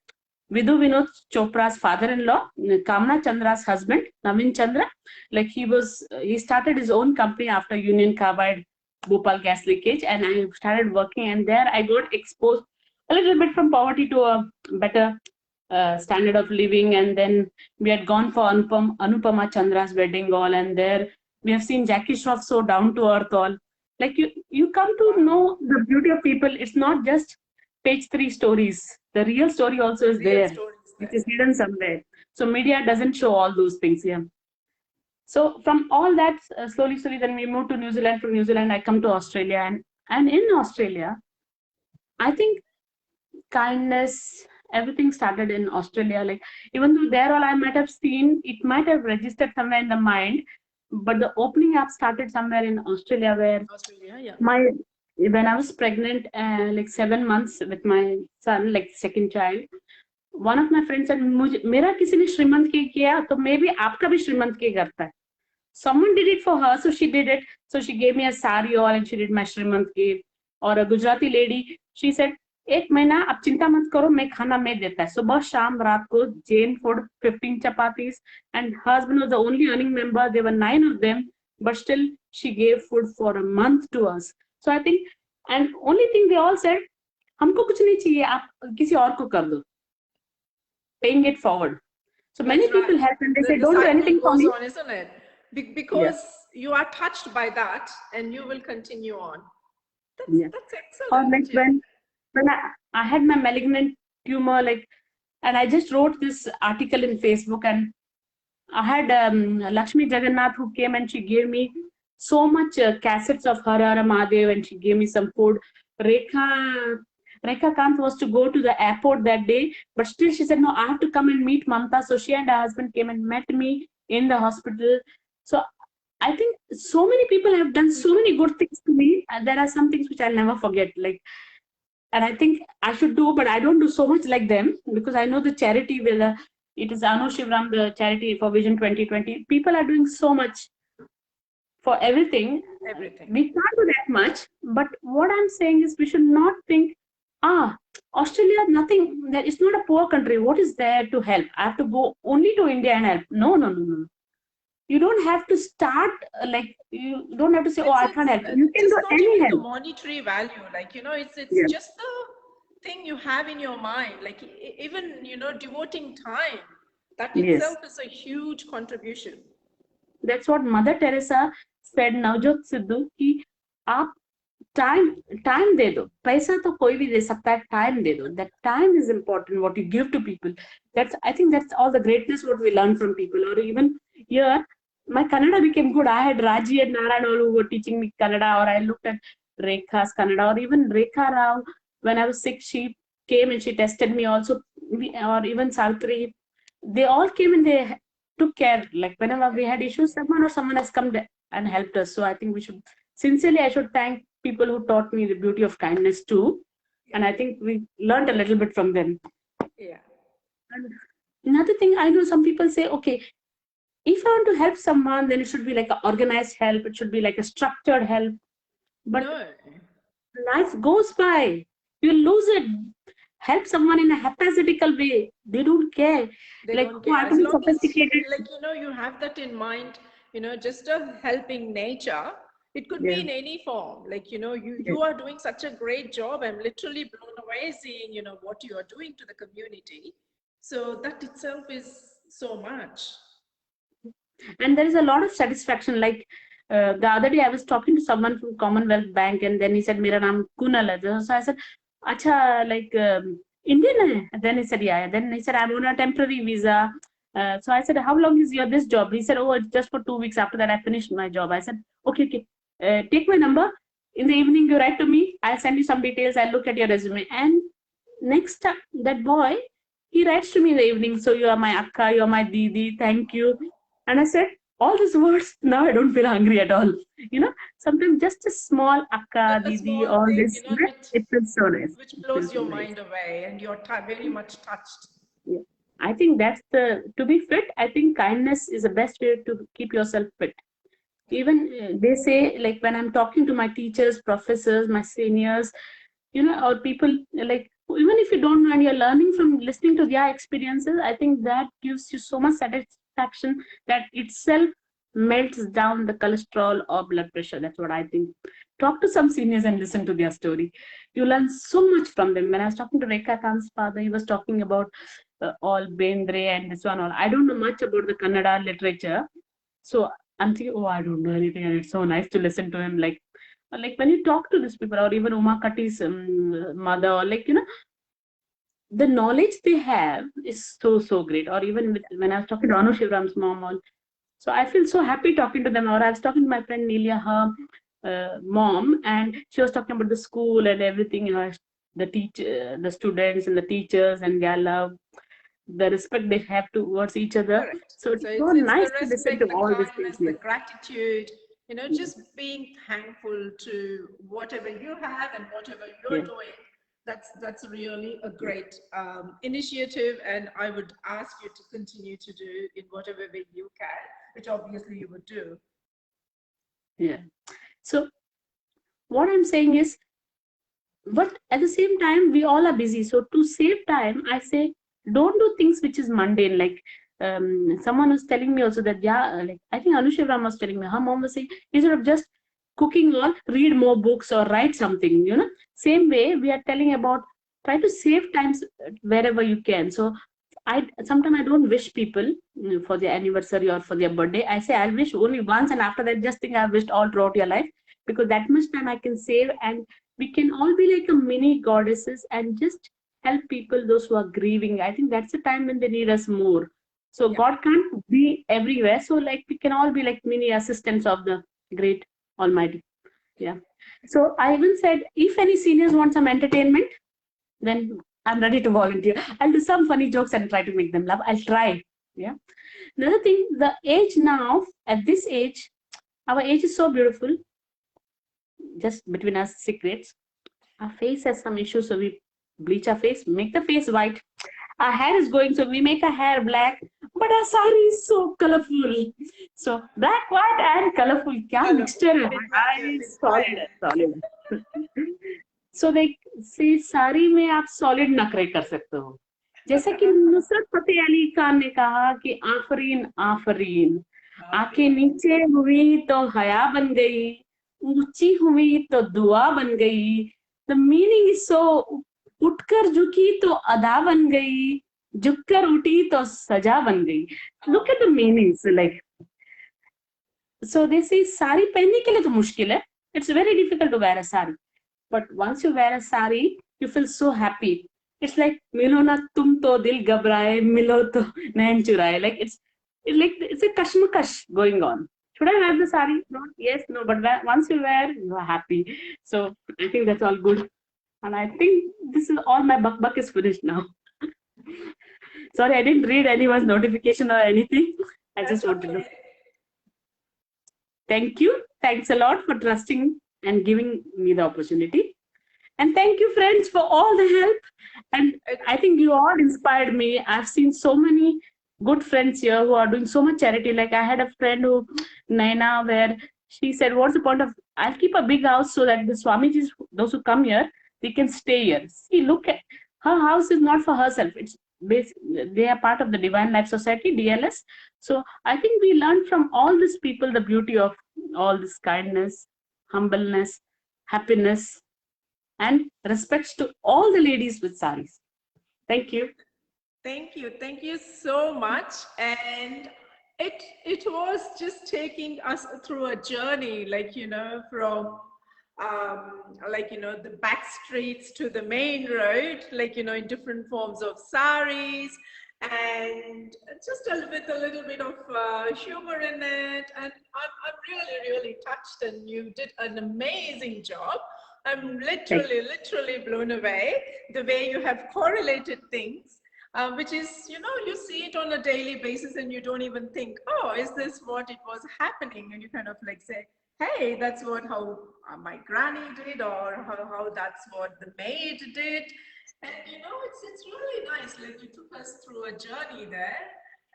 Vidhu Vinod Chopra's father-in-law, Kamna Chandra's husband, Navin Chandra. Like he started his own company after Union Carbide Bhopal gas leakage, and I started working, and there I got exposed a little bit from poverty to a better standard of living. And then we had gone for Anupama Chandra's wedding all, and there we have seen Jackie Shroff so down to earth all. Like you come to know the beauty of people. It's not just page 3 stories. The real story also is there. It is hidden somewhere. So media doesn't show all those things here. So from all that, slowly, then we moved to New Zealand. From New Zealand, I come to Australia, and in Australia, I think kindness, everything started in Australia. Like even though there all I might have seen, it might have registered somewhere in the mind, but the opening up started somewhere in Australia, where when I was pregnant, like 7 months with my son, like second child, one of my friends said, मुझे मेरा किसी ने श्रीमंत के किया तो मे भी आपका भी श्रीमंत के करता है. Someone did it for her, so she did it. So she gave me a sari all, and she did my श्रीमंत के. Or a Gujarati lady, she said, एक महीना आप चिंता मत करो, मैं खाना मैं देता है. सुबह शाम रात को Jane food 15 chapatis, and her husband was the only earning member. There were 9 of them, but still she gave food for a month to us. So I think, and only thing they all said, हमको कुछ नहीं चाहिए, आप किसी और को कर दो. Paying it forward. So many people help, and they say, don't do anything for me. On, isn't it? Because you are touched by that, and you will continue on. That's excellent. Or like when I had my malignant tumor, like, and I just wrote this article in Facebook, and I had Lakshmi Jagannath who came, and she gave me so much cassettes of Har Har Mahadev, and she gave me some food. Rekha Kant was to go to the airport that day, but still she said, no, I have to come and meet Mamta. So she and her husband came and met me in the hospital. So I think so many people have done so many good things to me, and there are some things which I'll never forget. Like, and I think I should do, but I don't do so much like them, because I know the charity will. It is Anu Shivram, the charity for Vision 2020. People are doing so much for everything. We can't do that much. But what I'm saying is, we should not think, Australia, nothing. It's not a poor country. What is there to help? I have to go only to India and help. No. You don't have to start like, you don't have to say, I can't help. You can do any help. The monetary value, like, it's just the thing you have in your mind. Like even, devoting time, that itself is a huge contribution. That's what Mother Teresa said, Navjot Sidhu, ki aap time de do. Paisa to koi bhi de sakta hai, time de do. That time is important, what you give to people. I think that's all the greatness what we learn from people. Or even here, my Kannada became good. I had Raji and Narayan all who were teaching me Kannada, or I looked at Rekha's Kannada, or even Rekha Rao. When I was sick, she came and she tested me also, or even Savitri. They all came and they took care. Like whenever we had issues, someone has come and helped us. So I think I should thank people who taught me the beauty of kindness too. And I think we learned a little bit from them. Yeah. And another thing, I know some people say, okay, if I want to help someone, then it should be like an organized help. It should be like a structured help. But life goes by. You lose it. Help someone in a haphazardical way. They don't care. Don't care. As long sophisticated. You have that in mind, just a helping nature. It could be in any form. Like, you are doing such a great job. I'm literally blown away seeing, what you are doing to the community. So that itself is so much. And there is a lot of satisfaction. Like the other day I was talking to someone from Commonwealth Bank, and then he said, Mera naam Kunal hai. So I said, Acha, like Indian hai? And then he said, yeah. Then he said, I'm on a temporary visa. So I said, how long is this job? He said, it's just for 2 weeks. After that, I finished my job. I said, okay. Take my number. In the evening, you write to me. I'll send you some details. I'll look at your resume. And next time, that boy, he writes to me in the evening, so you are my akka, you are my didi, thank you. And I said, all these words, now I don't feel hungry at all. You know, sometimes just a small akka, A didi, small all thing, this, it feels so nice. which It blows feels so your nice. mind away, and you're very much touched. Yeah. I think that's to be fit, I think kindness is the best way to keep yourself fit. Even they say, like when I'm talking to my teachers, professors, my seniors, or people, like even if you don't know and you're learning from listening to their experiences, I think that gives you so much satisfaction that itself melts down the cholesterol or blood pressure. That's what I think. Talk to some seniors and listen to their story. You learn so much from them. When I was talking to Rekha Khan's father, he was talking about all Bendre and this one all. I don't know much about the Kannada literature, so I'm thinking, oh, I don't know anything, and it's so nice to listen to him. Like when you talk to these people, or even Uma Katti's mother, or the knowledge they have is so great. Or even when I was talking to Anu Shivram's mom, so I feel so happy talking to them. Or I was talking to my friend Nelia, her mom, and she was talking about the school and everything. The teacher, the students, and the teachers, and their love, the respect they have towards each other. Correct. So it's So so it's nice the to listen to respect, the all these things. kindness, the gratitude, just being thankful to whatever you have and whatever you're Yeah. doing. That's really a great initiative, and I would ask you to continue to do in whatever way you can, which obviously you would do. Yeah. So what I'm saying is, but at the same time, we all are busy. So to save time, I say don't do things which is mundane. Like someone was telling me also that, yeah, like I think Anushivram was telling me, her mom was saying, instead of just cooking or read more books or write something, Same way we are telling about, try to save times wherever you can. So I sometimes I don't wish people for their anniversary or for their birthday. I say I'll wish only once, and after that, just think I've wished all throughout your life, because that much time I can save, and we can all be like a mini goddesses and just help people, those who are grieving. I think that's the time when they need us more. So Yeah. God can't be everywhere. So like we can all be like mini assistants of the great Almighty. Yeah. So I even said, if any seniors want some entertainment, then I'm ready to volunteer. I'll do some funny jokes and try to make them laugh. I'll try. Yeah. Another thing, the age now, at this age, our age is so beautiful. Just between us secrets, our face has some issues, so we bleach our face, make the face white. Our hair is going, so we make our hair black. But our sari is so colorful. So black, white, and colorful. क्या Colorful. mixture है? It makes you Very feel solid, fine. solid. So like see, sari में आप solid नखरे कर सकते हो. जैसा कि नुसरत फतेह अली खान ने कहा कि आफरीन आफरीन, आंखें Okay. नीचे हुई तो हया बन गई, ऊंची हुई तो दुआ बन गई. The meaning is so, उठकर झुकी तो अदा बन गई, झुककर उठी तो सजा बन गई. Look at the meanings, like, so they say sari पहनने के लिए तो मुश्किल है. It's very difficult to wear a sari. But once you wear a sari, you feel so happy. It's like मिलो ना तुम तो दिल घबराए, मिलो तो नैन चुराए. Like it's a kashmakash going on. Should I wear the sari? No, yes, no. But once you wear, you are happy. So I think that's all good. And I think this is all, my buck is finished now. Sorry, I didn't read anyone's notification or anything. I just That's wanted to okay. thank you. Thanks a lot for trusting and giving me the opportunity. And thank you, friends, for all the help. And It, I think you all inspired me. I've seen so many good friends here who are doing so much charity. Like I had a friend who, Naina, where she said, what's the point of, I'll keep a big house so that the Swamijis, those who come here, they can stay here. See, look at, her house is not for herself. It's they are part of the Divine Life Society, DLS. So I think we learned from all these people the beauty of all this kindness, humbleness, happiness, and respects to all the ladies with saris. Thank you. thank you so much. And it was just taking us through a journey, like from the back streets to the main road, in different forms of saris, and just with a little bit of humor in it. And I'm really touched, and you did an amazing job. I'm Thank literally blown away the way you have correlated things. which is, you know, you see it on a daily basis and you don't even think, oh, is this what it was happening? And you kind of like say, hey, that's what how my granny did, or how that's what the maid did. And you know, it's really nice. Like you took us through a journey there,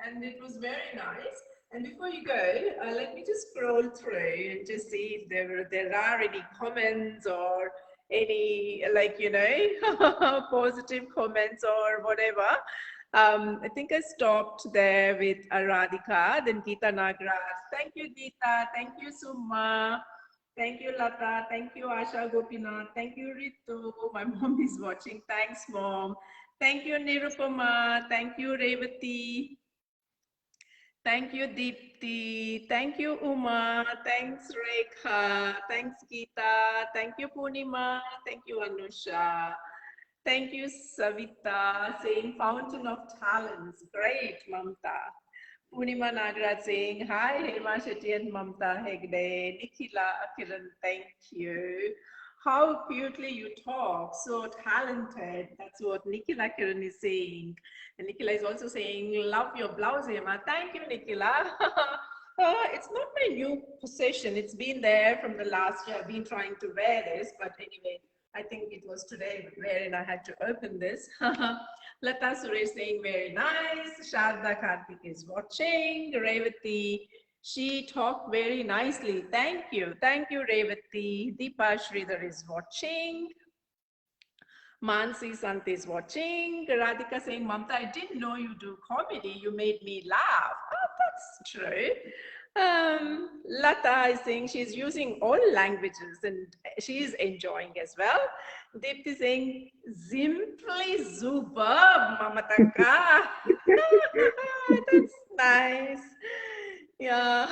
and it was very nice. And before you go, let me just scroll through and just see if there are any comments or any, like, you know, positive comments or whatever. I think I stopped there with Radhika, then Geeta Nagraj. Thank you, Geeta. Thank you, Suma. Thank you, Lata. Thank you, Asha Gopinath. Thank you, Ritu. My mom is watching. Thanks, mom. Thank you, Nirupama. Thank you, Revati. Thank you, Deepti. Thank you, Uma. Thanks, Rekha. Thanks, Geeta. Thank you, Purnima. Thank you, Anusha. Thank you, Savita, saying Fountain of Talents. Great, Mamta. Purnima Nagraj saying, hi, Hema Shetty and Mamta Hegde. Nikhila Akiran, thank you. How cutely you talk, so talented. That's what Nikhila Kiran is saying. And Nikhila is also saying, love your blouse, Hema. Thank you, Nikhila. It's not my new possession. It's been there from the last year. I've been trying to wear this, but anyway, I think it was today wherein I had to open this. Lata Suresh saying very nice. Sharda Karthik is watching. Revati, she talked very nicely. Thank you. Thank you, Revati. Deepa Sridhar is watching. Mansi Sant is watching. Radhika saying, Mamta, I didn't know you do comedy. You made me laugh. Oh, that's true. Lata is saying she's using all languages and she's enjoying as well. Deepti saying, simply superb, Mamataka. That's nice. Yeah.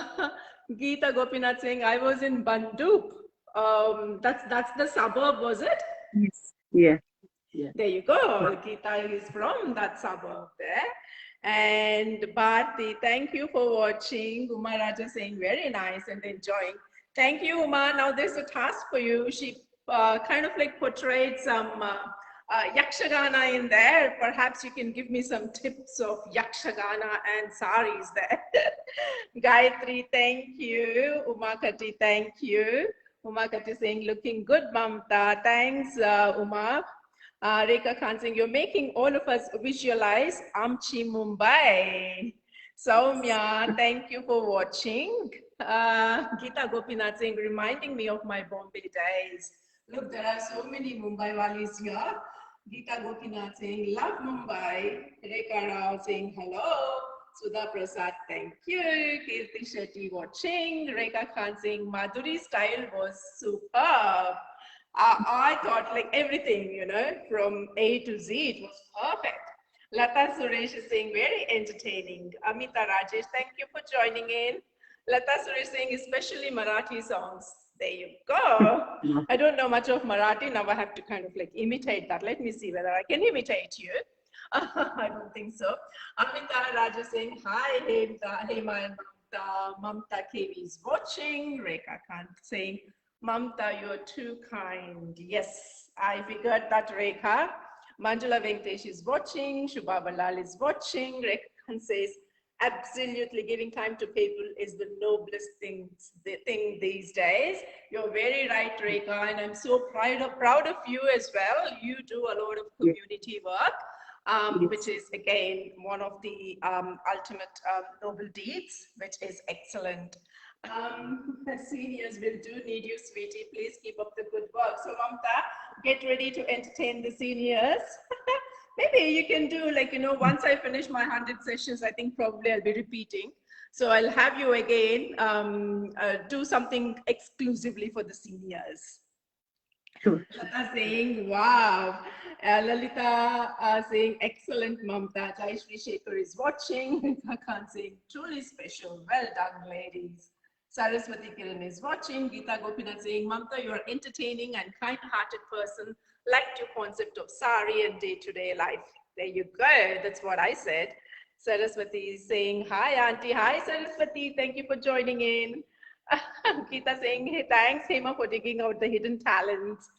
Geeta Gopinath saying, I was in Bandup. That's the suburb, was it? Yes. Yeah. Yeah. There you go. Geeta is from that suburb there. And Bharti, thank you for watching. Uma Raja saying very nice and enjoying. Thank you, Uma. Now there's a task for you. She kind of like portrayed some Yakshagana in there. Perhaps you can give me some tips of Yakshagana and saris there. Gayatri, thank you. Uma Kati, thank you. Uma Kati saying, looking good, Mamta. Thanks, Uma. Rekha Khan saying, you're making all of us visualize Amchi Mumbai. Soumya, thank you for watching. Geeta Gopinath saying, reminding me of my Bombay days. Look, there are so many Mumbai walis here. Geeta Gopinath saying, love Mumbai. Rekha Rao saying, hello. Sudha Prasad, thank you. Kirti Shetty watching. Rekha Khan saying, Madhuri's style was superb. I thought like everything, you know, from A to Z, it was perfect. Lata Suresh is saying very entertaining. Amita Rajesh, thank you for joining in. Lata Suresh saying especially Marathi songs. There you go. I don't know much of Marathi. Now I have to kind of like imitate that. Let me see whether I can imitate you. I don't think so. Amita Rajesh saying hi, Hema and Mamta. Mamta KV is watching. Rekha Khan saying, Mamta, you're too kind. Yes, I figured that, Rekha. Manjula Venkatesh is watching. Shubha Balal is watching. Rekha says, absolutely, giving time to people is the noblest thing these days. You're very right, Rekha, and I'm so proud of you as well. You do a lot of community work, which is, again, one of the ultimate noble deeds, which is excellent. Seniors will do need you, sweetie. Please keep up the good work. So, Mamta, get ready to entertain the seniors. Maybe you can do, like, you know, once I finish my 100 sessions, I think probably I'll be repeating. So I'll have you again do something exclusively for the seniors. Sure. Lata saying, wow. Lalita saying, excellent, Mamta. Jayashri Shekhar is watching. Rekha Khan saying, truly special. Well done, ladies. Saraswati Kiran is watching. Geeta Gopinath saying, Mamta, you are entertaining and kind-hearted person. Liked your concept of sari and day-to-day life. There you go. That's what I said. Saraswati is saying, hi, Auntie. Hi, Saraswati. Thank you for joining in. Geeta saying, hey, thanks, Hema, for digging out the hidden talents.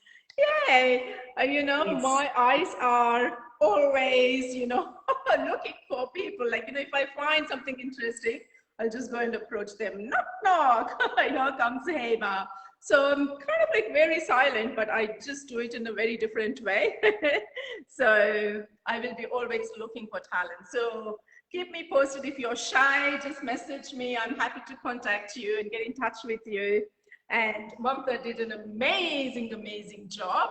Yay! You know, yes. My eyes are always, you know, looking for people. Like, if I find something interesting, I'll just go and approach them. Knock, knock. Comes Hema. So I'm kind of like very silent, but I just do it in a very different way. So I will be always looking for talent. So keep me posted. If you're shy, just message me. I'm happy to contact you and get in touch with you. And Mamta did an amazing, amazing job.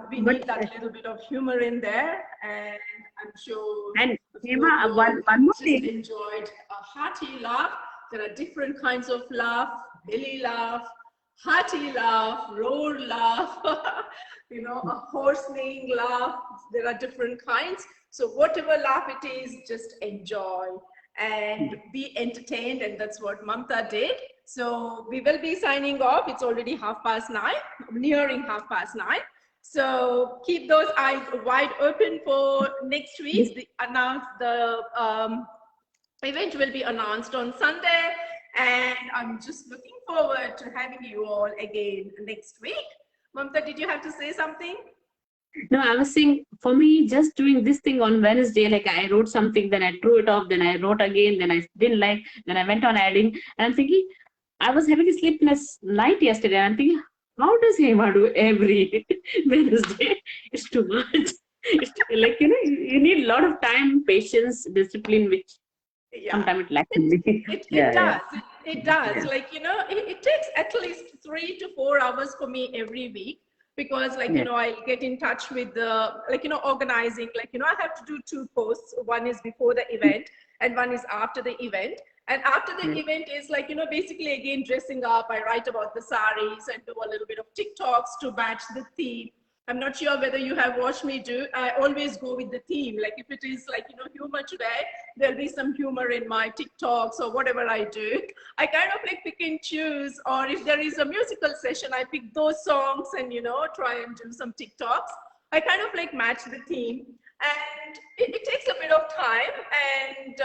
We need that little bit of humor in there, and I'm sure and Hema, one more just thing. enjoyed a hearty laugh. There are different kinds of laugh: belly laugh, hearty laugh, roar laugh, a horse-neighing laugh. There are different kinds. So whatever laugh it is, just enjoy and be entertained, and that's what Mamta did. So we will be signing off. It's already 9:30, nearing 9:30. So keep those eyes wide open for next week. The event will be announced on Sunday, and I'm just looking forward to having you all again next week. Mamta, did you have to say something? No, I was saying, for me, just doing this thing on Wednesday, like I wrote something, then I threw it off, then I wrote again, then I didn't like, then I went on adding, and I'm thinking, I was having a sleepless night yesterday, and I'm thinking, how does Hema do every Wednesday? It's too much. It's like, you need a lot of time, patience, discipline, which sometimes it lacks in me. It does. It does. Yeah. Like, it takes at least 3 to 4 hours for me every week. Because I'll get in touch with the, organizing, I have to do 2 posts. One is before the event and one is after the event. And after the event is basically again dressing up. I write about the saris and do a little bit of TikToks to match the theme. I'm not sure whether you have watched me do. I always go with the theme. Like if it is humor today, there'll be some humor in my TikToks or whatever I do. I kind of pick and choose, or if there is a musical session, I pick those songs and, try and do some TikToks. I kind of match the theme, and it takes a bit of time, and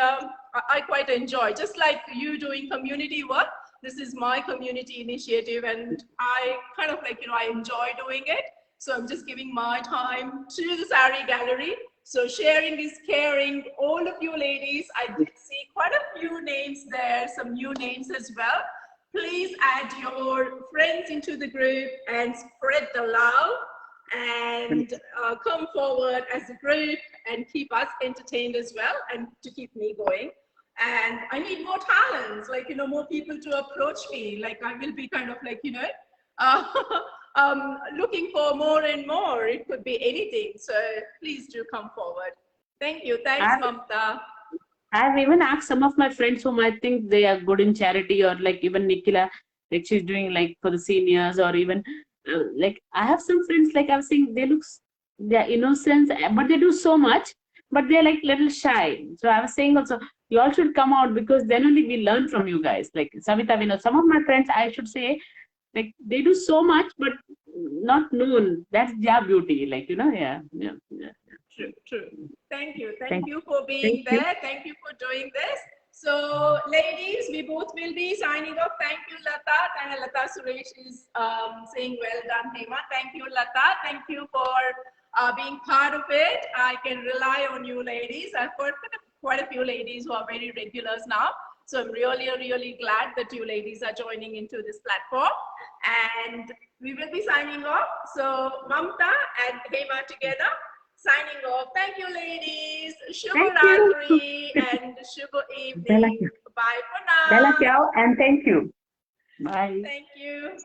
I quite enjoy, just like you doing community work. This is my community initiative, and I kind of I enjoy doing it. So I'm just giving my time to the Sari Gallery. So sharing is caring. All of you ladies, I did see quite a few names there, some new names as well. Please add your friends into the group and spread the love, and come forward as a group and keep us entertained as well, and to keep me going. And I need more talents, more people to approach me. I will be kind of looking for more and more. It could be anything. So please do come forward. Thank you. Thanks, Mamta. I've even asked some of my friends whom I think they are good in charity, or even Nikila, she's doing for the seniors, or even I have some friends, I was saying, they're innocent, but they do so much, but they're little shy. So I was saying also, you all should come out, because then only we learn from you guys. Savita, some of my friends, I should say, they do so much, but not known. That's their beauty, yeah. True. Thank you. Thank you for being there. Thank you for doing this. So, ladies, we both will be signing off. Thank you, Lata. And Lata Suresh is saying, well done, Hema. Thank you, Lata. Thank you for being part of it. I can rely on you, ladies. I've got quite a few ladies who are very regulars now. So I'm really, really glad that you ladies are joining into this platform. And we will be signing off. So Mamta and Hema together, signing off. Thank you, ladies. Shubha Ratri and Shubha evening. Bye for now. Bella ciao, and thank you. Bye. Thank you.